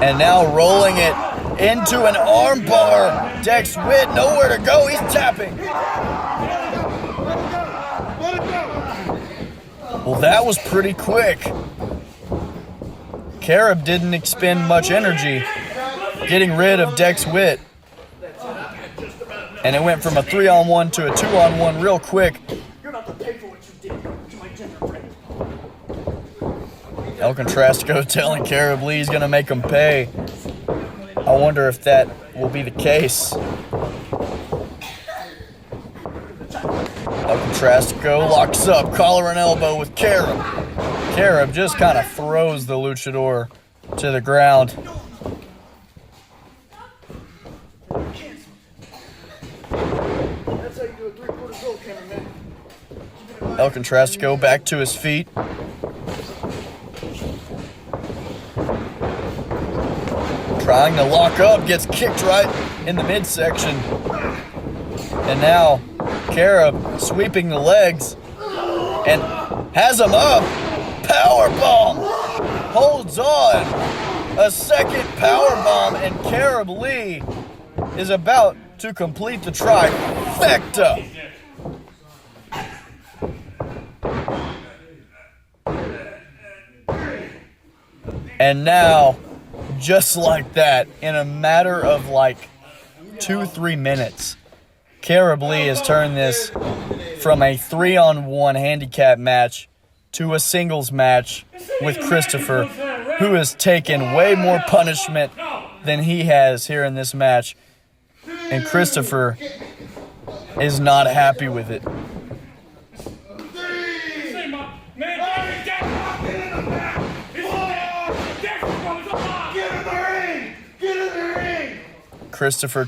And now rolling it into an arm bar. Dex Witt, nowhere to go, he's tapping. Well, that was pretty quick. Kerub didn't expend much energy getting rid of Dex Witt. And it went from a 3-on-1 to a 2-on-1 real quick. You're about to pay for what you did to my gender friend. El Contrastico telling Kerub Lee he's going to make him pay. I wonder if that will be the case. El Contrastico locks up, collar and elbow with Kerub. Kerub just kind of throws the luchador to the ground. That's how you do a 3/4 goal, cameraman. El Contrastico back to his feet. Trying to lock up, gets kicked right in the midsection. And now Kerub sweeping the legs and has him up. Powerbomb. Holds on. A second powerbomb, and Kerub Lee is about to complete the trifecta. And now, just like that, in a matter of like 2-3 minutes, Kerub Lee has turned this from a 3-on-1 handicap match to a singles match with Christopher, who has taken way more punishment than he has here in this match. And Christopher is not happy with it. Christopher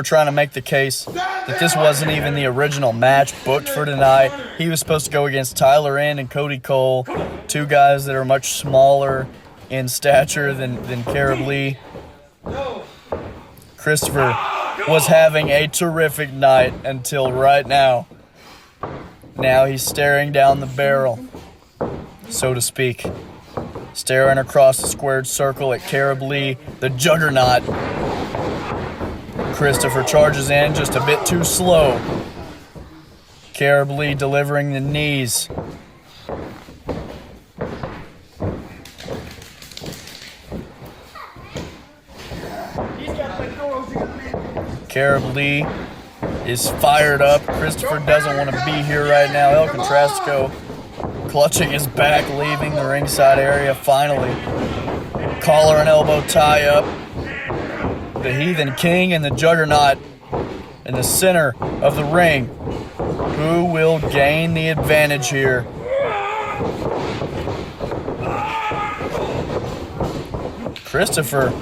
trying to make the case that this wasn't even the original match booked for tonight. He was supposed to go against Tyler Inn and Cody Cole, two guys that are much smaller in stature than Kerub Lee. Christopher was having a terrific night until right now. Now he's staring down the barrel, so to speak. Staring across the squared circle at Kerub Lee, the juggernaut. Christopher charges in just a bit too slow. Kerub Lee delivering the knees. Kerub Lee is fired up. Christopher doesn't want to be here right now. El Contrastico clutching his back, leaving the ringside area finally. Collar and elbow tie up. The Heathen King and the Juggernaut in the center of the ring. Who will gain the advantage here? Christopher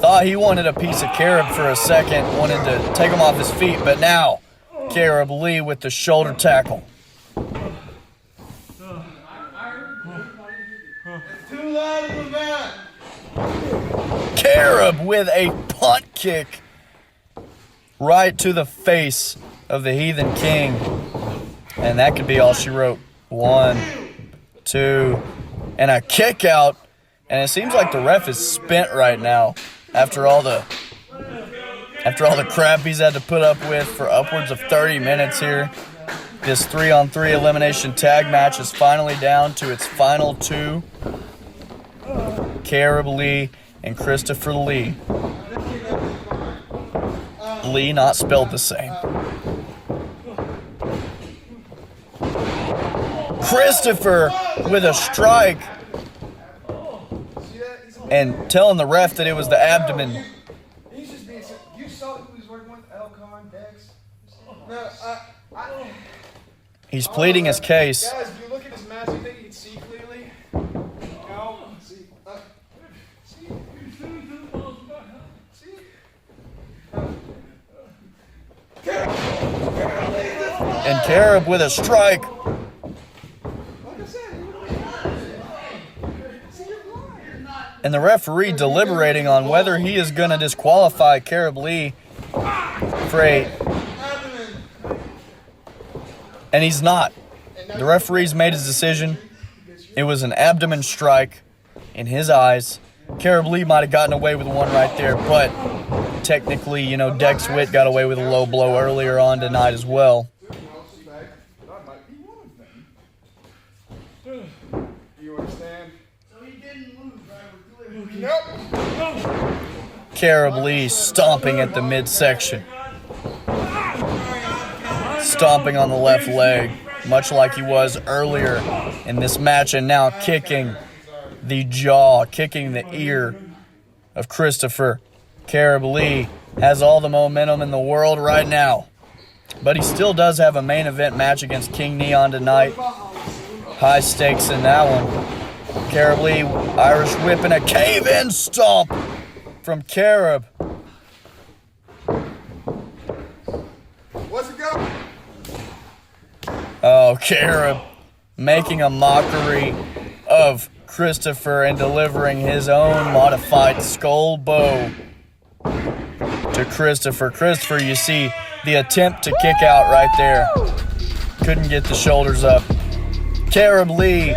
thought he wanted a piece of Kerub for a second, wanted to take him off his feet, but now Kerub Lee with the shoulder tackle. Kerub with a punt kick right to the face of the Heathen King. And that could be all she wrote. 1, 2, and a kick out. And it seems like the ref is spent right now after all the crap he's had to put up with for upwards of 30 minutes here. This 3-on-3 elimination tag match is finally down to its final two. Kerub Lee and Christopher Lee. Lee not spelled the same. Christopher with a strike and telling the ref that it was the abdomen. You saw who he was working with? Elcon, Dex? He's pleading his case. Guys, if you look at this match, you think you can see clearly? No. See. And Kerub with a strike. And the referee deliberating on whether he is going to disqualify Kerub Lee for and he's not. The referee's made his decision. It was an abdomen strike in his eyes. Kerub Lee might have gotten away with one right there, but technically, Dex Witt got away with a low blow earlier on tonight as well. You understand? Kerub Lee stomping at the midsection. Stomping on the left leg, much like he was earlier in this match, and now kicking the jaw, kicking the ear of Christopher. Kerub Lee has all the momentum in the world right now, but he still does have a main event match against King Neon tonight. High stakes in that one. Kerub Lee, Irish whip and a cave-in stomp from Kerub. What's it go? Oh, Kerub making a mockery of Christopher and delivering his own modified skull bow. to Christopher. Christopher, you see the attempt to kick out right there. Couldn't get the shoulders up. Kerub Lee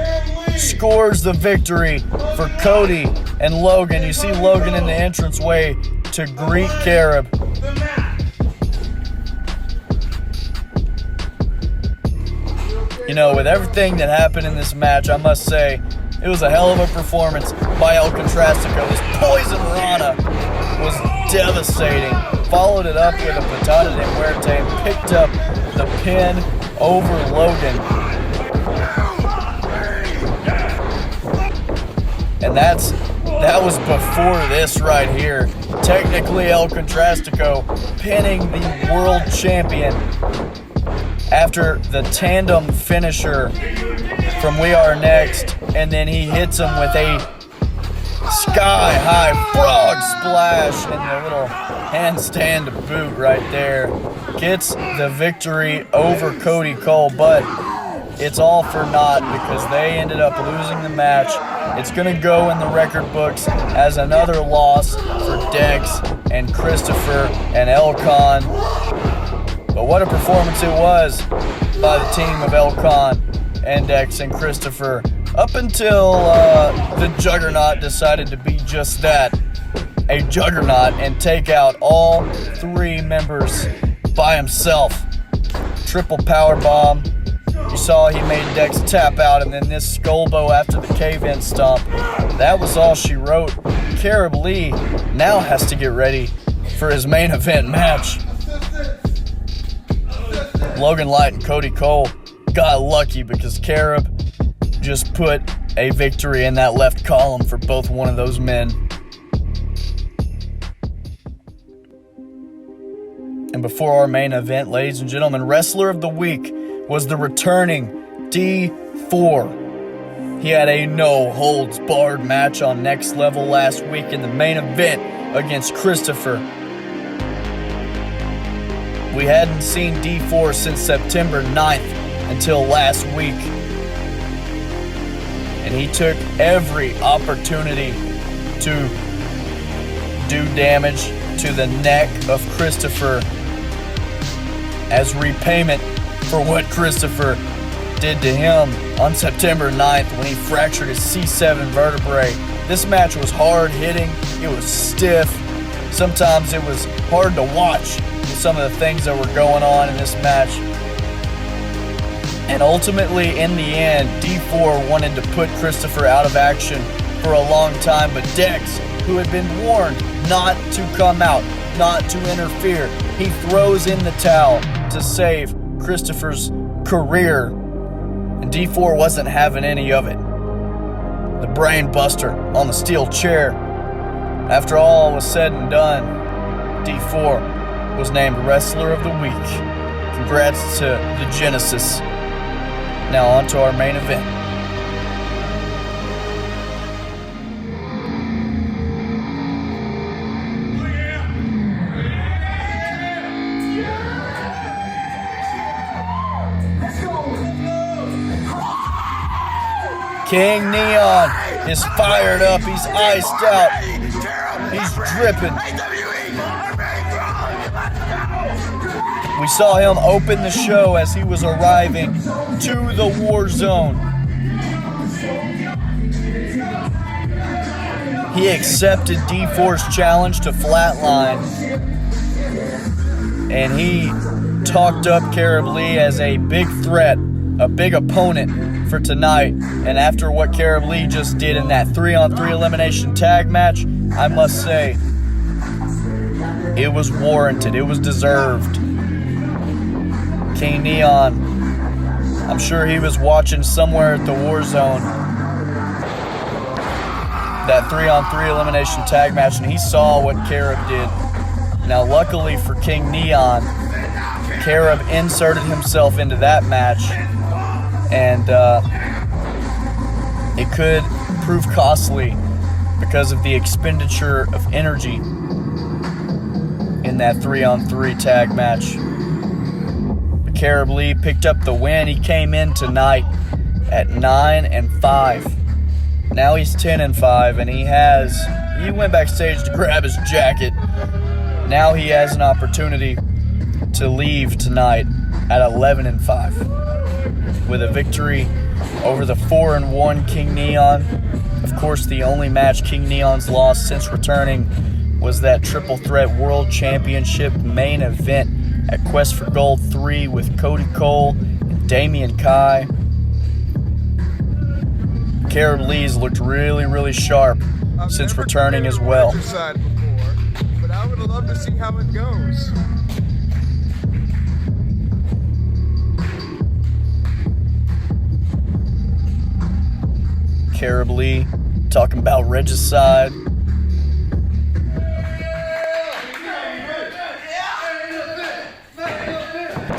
scores the victory for Cody and Logan. You see Logan in the entranceway to greet Kerub. You know, with everything that happened in this match, I must say, it was a hell of a performance by El Contrastico. This Poison Rana was devastating. Followed it up with a Patada de Muerte and picked up the pin over Logan. And that was before this right here. Technically, El Contrastico pinning the world champion after the tandem finisher from We Are Next, and then he hits him with a sky-high frog splash and the little handstand boot right there. Gets the victory over Cody Cole, but it's all for naught because they ended up losing the match. It's going to go in the record books as another loss for Dex and Christopher and Elcon. But what a performance it was by the team of Elcon and Dex and Christopher up until the Juggernaut decided to be just that, a Juggernaut, and take out all three members by himself. Triple power bomb. You saw he made Dex tap out, and then this Skullbow after the cave-in stomp. That was all she wrote. Kerub Lee now has to get ready for his main event match. Logan Light and Cody Cole got lucky because Kerub just put a victory in that left column for both one of those men. And before our main event, ladies and gentlemen, Wrestler of the Week was the returning D4. He had a no-holds-barred match on Next Level last week in the main event against Christopher. We hadn't seen D4 since September 9th until last week. And he took every opportunity to do damage to the neck of Christopher as repayment for what Christopher did to him on September 9th when he fractured his C7 vertebrae. This match was hard hitting, it was stiff, sometimes it was hard to watch with some of the things that were going on in this match. And ultimately, in the end, D4 wanted to put Christopher out of action for a long time, but Dex, who had been warned not to come out, not to interfere, he throws in the towel to save Christopher's career, and D4 wasn't having any of it. The brain buster on the steel chair. After all was said and done, D4 was named Wrestler of the Week. Congrats to the Genesis. Now on to our main event. King Neon is fired up. He's iced out. He's dripping. We saw him open the show as he was arriving to the war zone. He accepted D4's challenge to Flatline, and he talked up Kerub Lee as a big threat, a big opponent for tonight. And after what Kerub Lee just did in that 3-on-3 elimination tag match, I must say, it was warranted. It was deserved. King Neon, I'm sure he was watching somewhere at the war zone that 3-on-3 elimination tag match, and he saw what Kerub did. Now, luckily for King Neon, Kerub inserted himself into that match, and it could prove costly because of the expenditure of energy in that 3-on-3 tag match. But Kerub Lee picked up the win. He came in tonight at 9-5. Now he's 10-5, and he went backstage to grab his jacket Now he has an opportunity to leave tonight at 11-5 with a victory over the 4-1 King Neon. Of course, the only match King Neon's lost since returning was that Triple Threat World Championship main event at Quest for Gold 3 with Cody Cole and Damian Kai. Kerub Lee's looked really, really sharp since returning as well. Before, but I would love to see how it goes. Kerub Lee talking about regicide.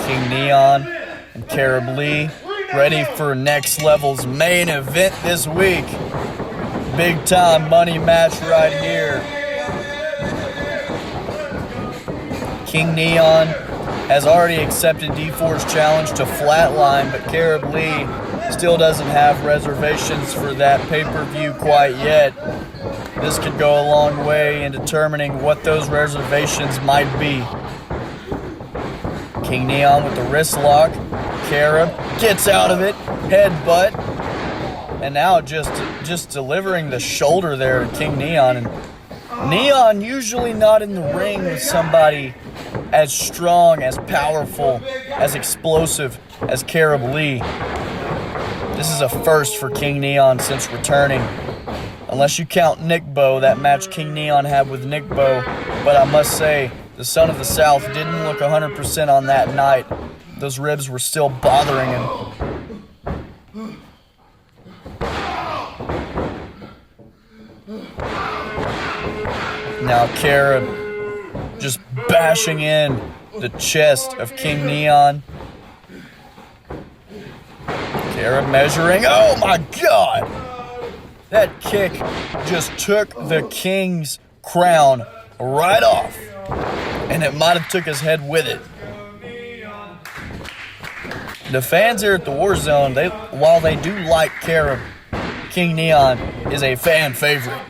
King Neon and Kerub Lee ready for next level's main event this week. Big time money match right here. King Neon has already accepted D4's challenge to Flatline, but Kerub Lee still doesn't have reservations for that pay-per-view quite yet. This could go a long way in determining what those reservations might be. King Neon with the wrist lock. Kerub gets out of it, headbutt, and now just delivering the shoulder there to King Neon. And Neon usually not in the ring with somebody as strong, as powerful, as explosive as Kerub Lee. This is a first for King Neon since returning. Unless you count Nick Bo, that match King Neon had with Nick Bo. But I must say, the Son of the South didn't look 100% on that night. Those ribs were still bothering him. Now Kerub just bashing in the chest of King Neon. Kerub measuring. Oh my God! That kick just took the King's crown right off. And it might have took his head with it. The fans here at the War Zone, while they do like Kerub, King Neon is a fan favorite.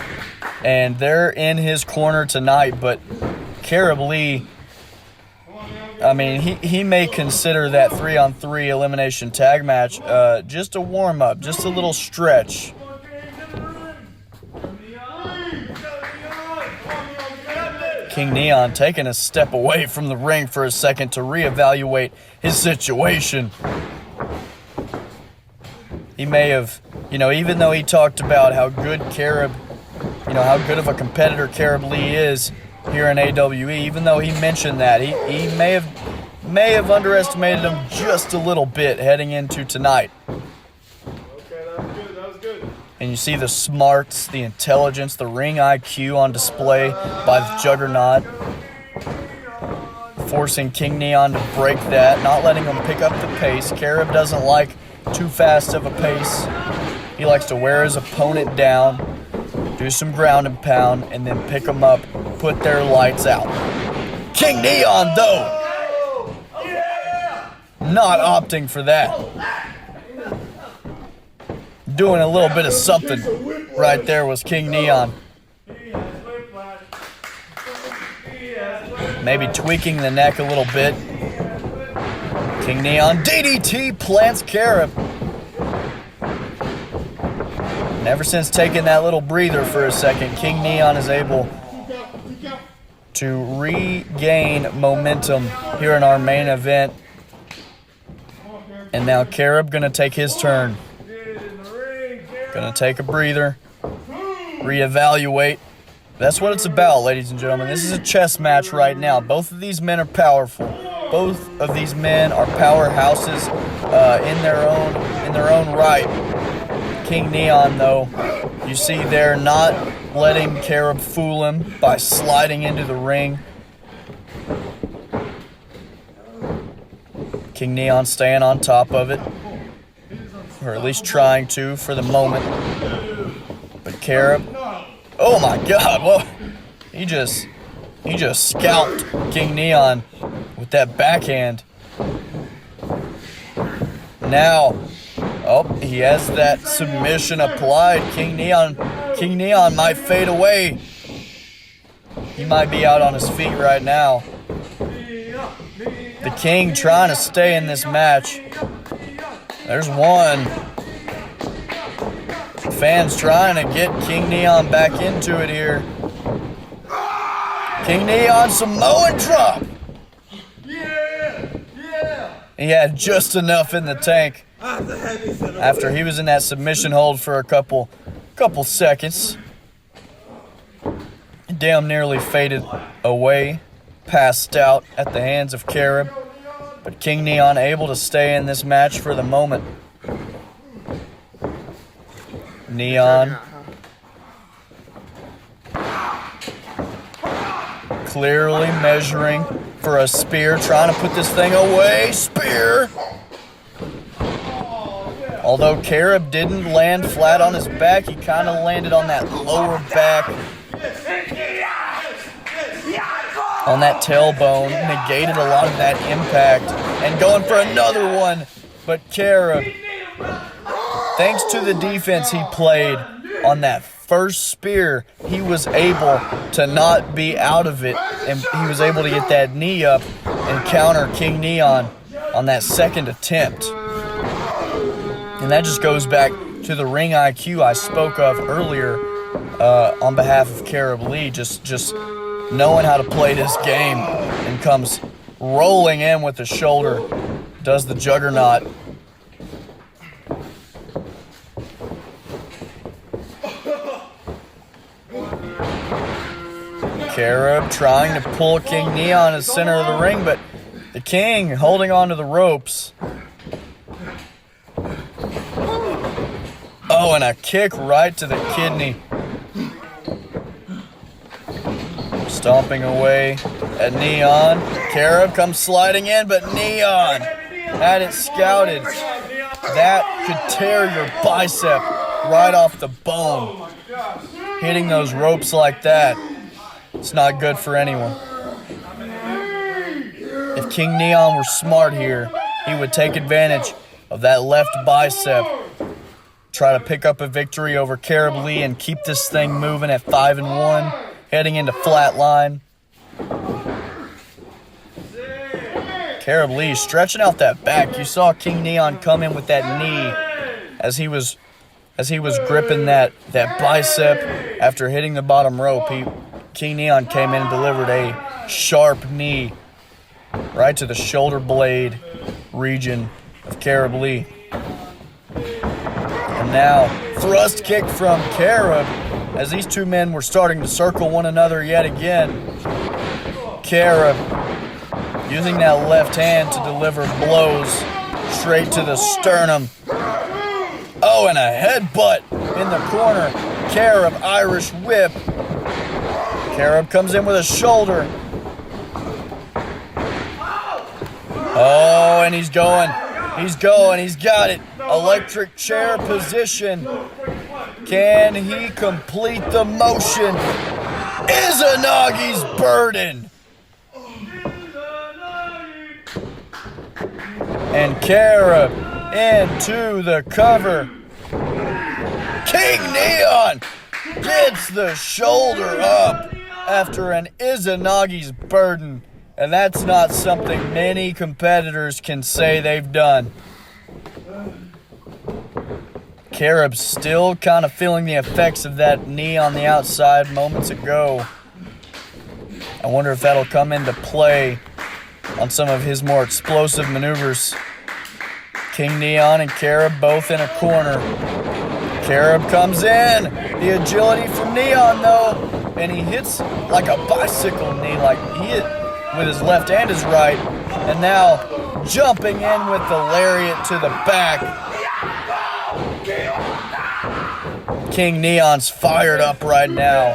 And they're in his corner tonight, but Kerub Lee, I mean, he may consider that 3-on-3 elimination tag match just a warm-up, just a little stretch. King Neon taking a step away from the ring for a second to reevaluate his situation. He may have, even though he talked about how good Kerub, how good of a competitor Kerub Lee is here in AWE, even though he mentioned that, he may have underestimated him just a little bit heading into tonight. And you see the smarts, the intelligence, the ring IQ on display by the Juggernaut. Forcing King Neon to break that, not letting him pick up the pace. Kerub doesn't like too fast of a pace. He likes to wear his opponent down, do some ground and pound, and then pick them up, put their lights out. King Neon, though, not opting for that. Doing a little bit of something right there was King Neon. Maybe tweaking the neck a little bit. King Neon DDT plants Kerub. And ever since taking that little breather for a second, King Neon is able to regain momentum here in our main event. And now Kerub gonna take his turn. Gonna take a breather, reevaluate. That's what it's about, ladies and gentlemen. This is a chess match right now. Both of these men are powerful. Both of these men are powerhouses in their own right. King Neon, though, you see there not letting Kerub fool him by sliding into the ring. King Neon staying on top of it. Or at least trying to for the moment. But Kerub, oh my God, well, he just scalped King Neon with that backhand. Now, oh, he has that submission applied. King Neon might fade away. He might be out on his feet right now. The King trying to stay in this match. There's one. Fans trying to get King Neon back into it here. King Neon Samoan drop. He had just enough in the tank after he was in that submission hold for a couple seconds. Damn nearly faded away, passed out at the hands of Kerub. But King Neon able to stay in this match for the moment. Neon clearly measuring for a spear, trying to put this thing away. Spear! Although Kerub didn't land flat on his back, he kind of landed on that lower back. On that tailbone, negated a lot of that impact. And going for another one. But Kerub, thanks to the defense he played on that first spear, he was able to not be out of it. And he was able to get that knee up and counter King Neon on that second attempt. And that just goes back to the ring IQ I spoke of earlier on behalf of Kerub Lee. Just knowing how to play this game, and comes rolling in with the shoulder. Does the juggernaut. Kerub trying to pull King Neon to the center of the ring, but the King holding on to the ropes. Oh, and a kick right to the kidney. Stomping away at Neon. Kerub comes sliding in, but Neon had it scouted. That could tear your bicep right off the bone. Hitting those ropes like that, it's not good for anyone. If King Neon were smart here, he would take advantage of that left bicep. Try to pick up a victory over Kerub Lee and keep this thing moving at 5-1. Heading into Flatline. Kerub Lee stretching out that back. You saw King Neon come in with that knee as he was gripping that bicep after hitting the bottom rope. King Neon came in and delivered a sharp knee right to the shoulder blade region of Kerub Lee. And now thrust kick from Kerub. As these two men were starting to circle one another yet again. Kerub using that left hand to deliver blows straight to the sternum. Oh, and a headbutt in the corner. Kerub, Irish whip. Kerub comes in with a shoulder. Oh, and he's going. He's got it. Electric chair position. Can he complete the motion? Izanagi's burden. And Kerub into the cover. King Neon gets the shoulder up after an Izanagi's burden. And that's not something many competitors can say they've done. Kerub still kind of feeling the effects of that knee on the outside moments ago. I wonder if that'll come into play on some of his more explosive maneuvers. King Neon and Kerub both in a corner. Kerub comes in. The agility from Neon though. And he hits like a bicycle knee, like he hit with his left and his right. And now jumping in with the lariat to the back. King Neon's fired up right now.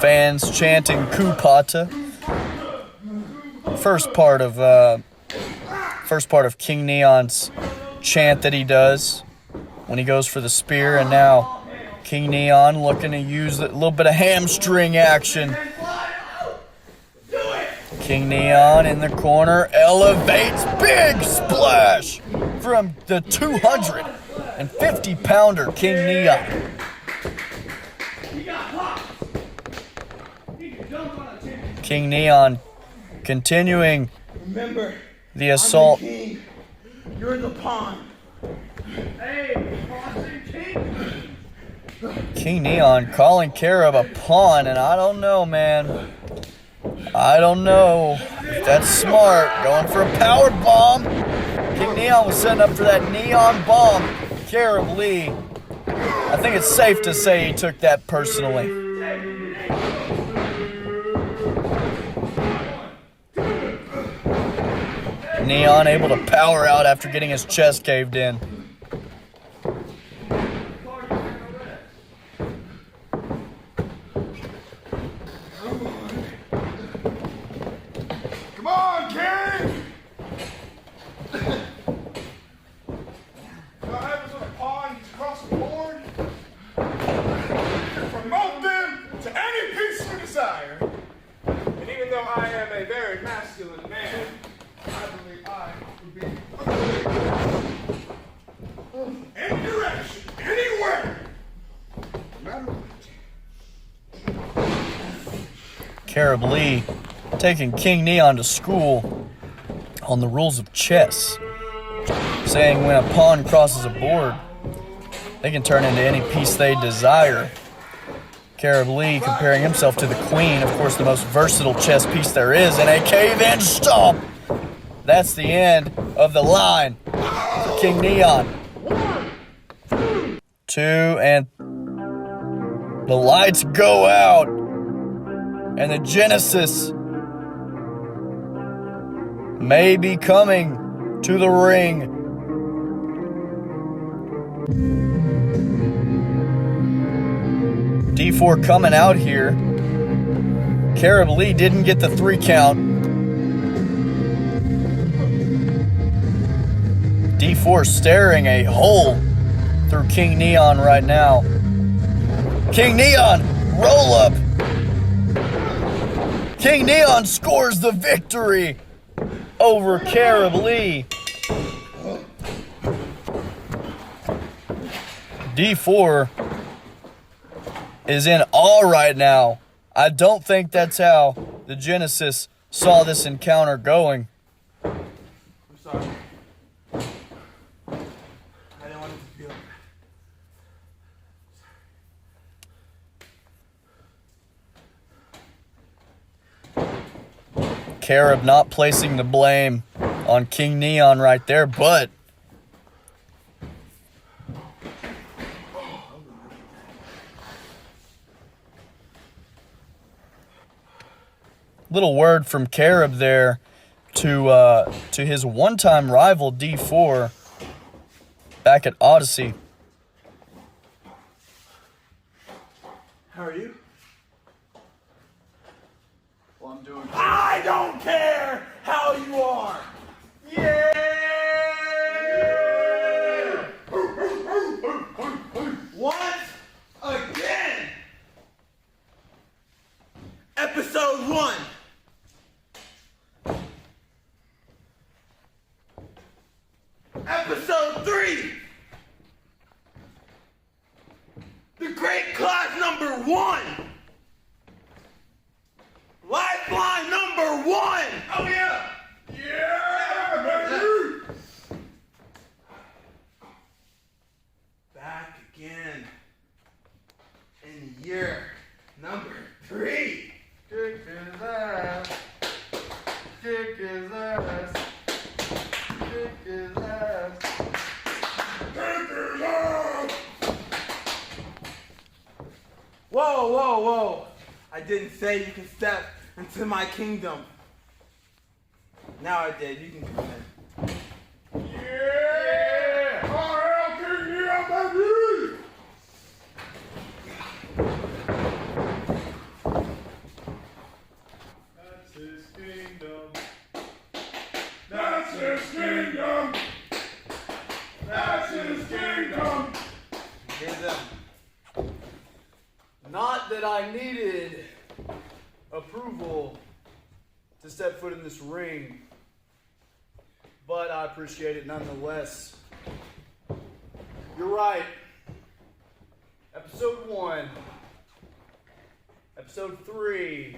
Fans chanting Kupata. First part of King Neon's chant that he does when he goes for the spear, and now King Neon looking to use a little bit of hamstring action. King Neon in the corner elevates, big splash from the 250-pounder King Neon. King Neon continuing Remember, the assault. I'm the king. You're the pawn. King Neon calling Kerub a pawn, and I don't know, man. I don't know if that's smart. Going for a powered bomb. King Neon was setting up for that neon bomb. Kerub Lee, I think it's safe to say he took that personally. Neon able to power out after getting his chest caved in. Come on, King! What happens when a pawn gets across the board? Promote them to any piece you desire. And even though I am a very masculine man, I believe I would be any direction, anywhere, no matter what. Kerub Lee taking King Neon to school on the rules of chess, saying when a pawn crosses a board, they can turn into any piece they desire. Kerub Lee comparing himself to the queen, of course the most versatile chess piece there is, and a cave-in stomp. That's the end of the line for King Neon. 2, and the lights go out, and the Genesis may be coming to the ring. D4 coming out here. Kerub Lee didn't get the 3 count. D4 staring a hole through King Neon right now. King Neon, roll up. King Neon scores the victory over Kerub Lee. D4 is in awe right now. I don't think that's how the Genesis saw this encounter going. I'm sorry. I didn't want it to feel. Kerub not placing the blame on King Neon right there, but little word from Kerub there to his one-time rival D4 back at Odyssey. How are you? Well, I'm doing I don't care how you are. Yeah! Once again. Episode 1. Episode 3. The Great Class number 1. Lifeline number 1. Oh yeah. Yeah, baby. Back again in year number 3. Kick his ass. Kick his ass. Kick his ass. Kick his ass. Whoa, whoa, whoa. I didn't say you can step into my kingdom. Now I did. You can come in. Yeah! All hail King Neon, baby! That's his kingdom. That's his kingdom. That's his kingdom. Here's them. Not that I needed approval to step foot in this ring, but I appreciate it nonetheless. You're right. Episode 1. Episode 3.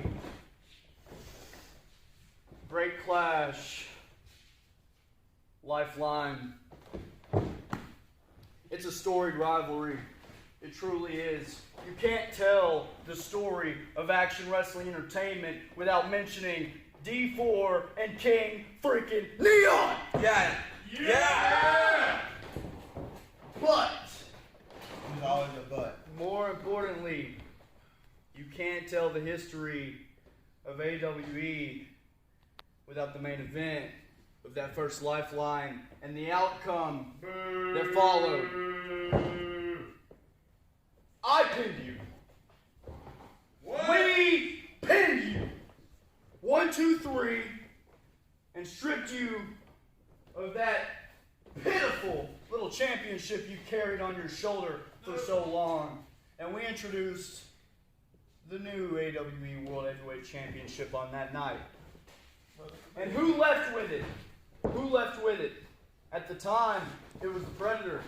Great Clash. Lifeline. It's a storied rivalry. It truly is. You can't tell the story of action wrestling entertainment without mentioning D4 and King freaking Neon! Yeah. Yeah! But there's always a but. More importantly, you can't tell the history of AWE without the main event of that first Lifeline and the outcome that followed. I pinned you. What? We pinned you. 1, 2, 3, and stripped you of that pitiful little championship you carried on your shoulder for so long. And we introduced the new AWE World Heavyweight Championship on that night. And who left with it? Who left with it? At the time, it was the Predator.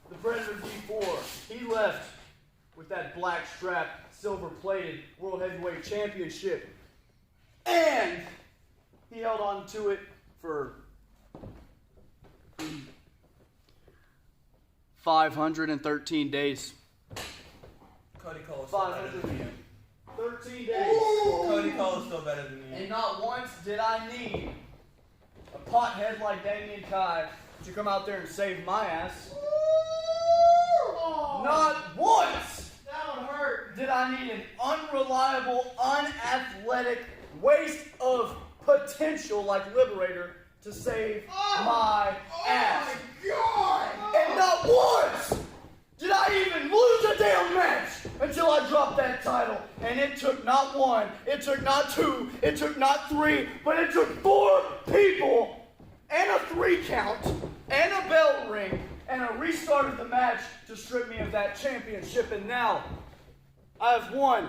The Predator D4. He left with that black strap, silver-plated World Heavyweight Championship. And he held on to it for 513 days. Cody Cole is still better than you. 513 days. Cody Cole is still better than you. And not once did I need a pothead like Damien Kai to come out there and save my ass. Not once did I need an unreliable, unathletic waste of potential like Liberator to save my ass. And not once did I even lose a damn match until I dropped that title. And it took not 1, it took not 2, it took not 3, but it took 4 people and a 3 count and a bell ring and a restart of the match to strip me of that championship. And now I have one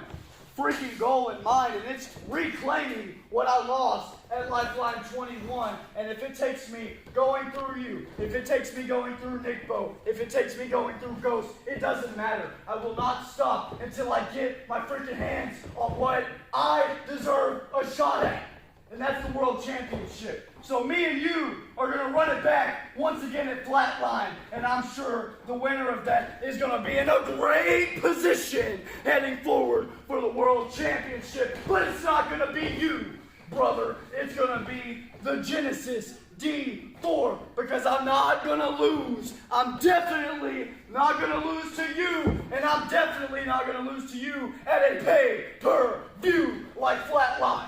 freaking goal in mind, and it's reclaiming what I lost at Lifeline 21. And if it takes me going through you, if it takes me going through Nick Bo, if it takes me going through Ghost, it doesn't matter. I will not stop until I get my freaking hands on what I deserve a shot at. And that's the World Championship. So me and you are going to run it back once again at Flatline. And I'm sure the winner of that is going to be in a great position heading forward for the World Championship. But it's not going to be you, brother. It's going to be the Genesis D4. Because I'm not going to lose. I'm definitely not going to lose to you. And I'm definitely not going to lose to you at a pay-per-view like Flatline.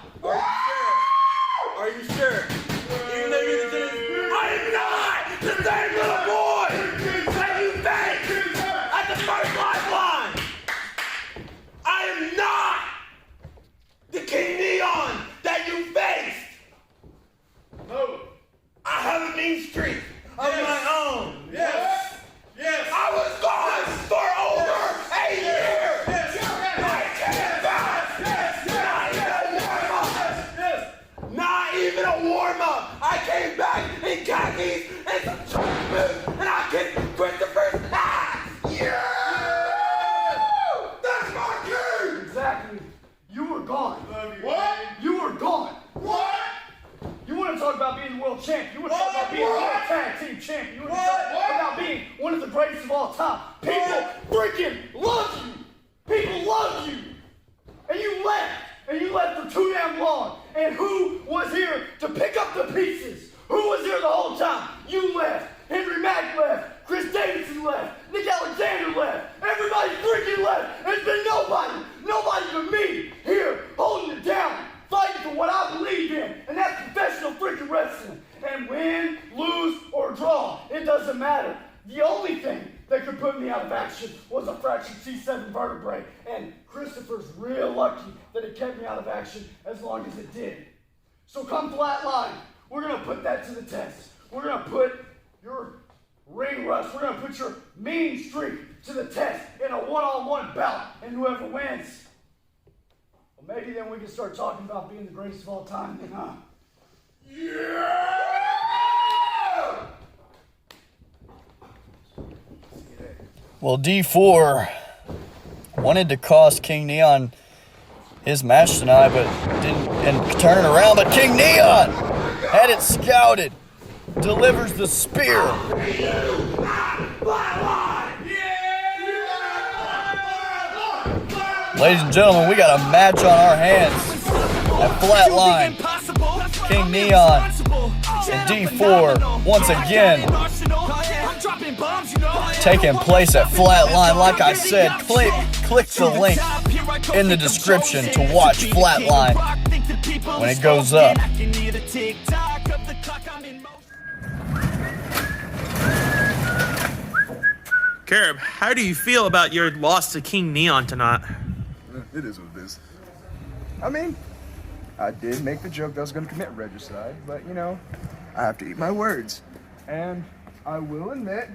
Are you sure? Even though you're the Genesis, I am not the same little boy that you faced at the first Lifeline. I am not the King Neon that you faced. No. I have a mean streak of my own. Yes. Yes. I was gone for over a year. Yes. I can't pass. Not even a warm-up. I came back in khakis and some church boots, and I kicked Christopher's ass. Yeah! That's my king! Exactly. You were gone. What? You were gone. What? You want to talk about being the world champ. You want to talk about being the world tag team champ. You want to talk about being one of the greatest of all time. People freaking love you. People love you. And you left. And you left for too damn long. And who was here to pick up the pieces? Who was here the whole time? You left. Henry Mack left. Chris Davidson left. Nick Alexander left. Everybody freaking left. There's been nobody but me here holding it down, fighting for what I believe in, and that's professional freaking wrestling. And win, lose, or draw, it doesn't matter. The only thing that could put me out of action was a fractured C7 vertebrae, and Christopher's real lucky that it kept me out of action as long as it did. So come Flatline, we're gonna put that to the test. We're gonna put your ring rust, we're gonna put your mean streak to the test in a one-on-one bout, and whoever wins will Maybe then we can start talking about being the greatest of all time, then, huh? Well, D4 wanted to cost King Neon his match tonight, but didn't, and turn it around, but King Neon had it scouted, delivers the spear. Ladies and gentlemen, we got a match on our hands at Flatline. King Neon and D4 once again taking place at Flatline. Like I said, click the link in the description to watch Flatline when it goes up. Kerub, how do you feel about your loss to King Neon tonight? It is what it is. I mean, I did make the joke that I was going to commit regicide, but, you know, I have to eat my words. And I will admit,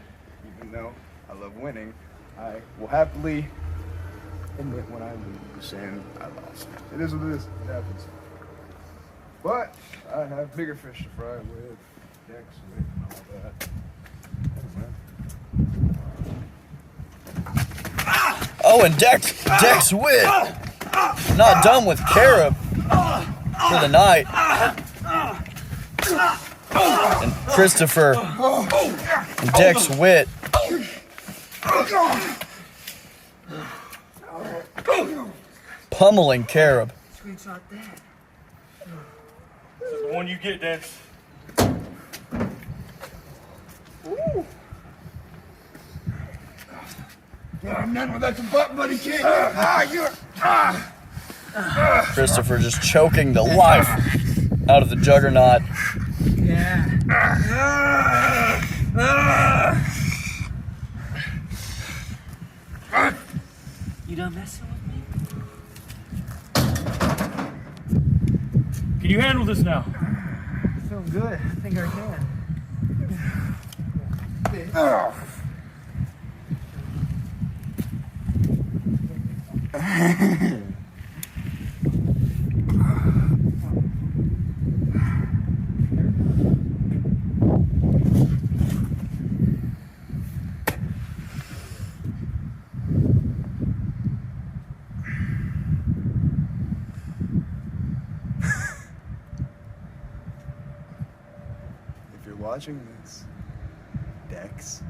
even though I love winning, I will happily admit when I lose and I lost. It is what it is. It happens. But I have bigger fish to fry with Dex and all that. Oh, and Dex Witt not done with Kerub for the night. And Christopher and Dex Witt pummeling Kerub. Screenshot that. This is the one you get, Dex. Yeah, none without your butt, buddy king. Christopher just choking the life out of the juggernaut. Yeah. You done messing with me? Can you handle this now? I feel good. I think I can. If you're watching this, Dex,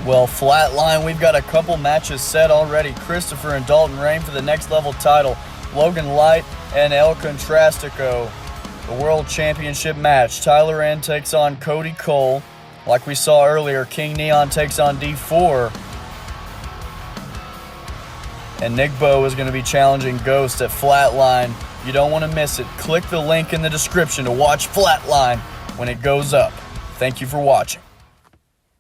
Well, Flatline, we've got a couple matches set already. Christopher and Dalton Rain for the next level title. Logan Light and El Contrastico, the World Championship match. Tyler N takes on Cody Cole. Like we saw earlier, King Neon takes on D4. And Nick Bo is going to be challenging Ghost at Flatline. You don't want to miss it. Click the link in the description to watch Flatline when it goes up. Thank you for watching.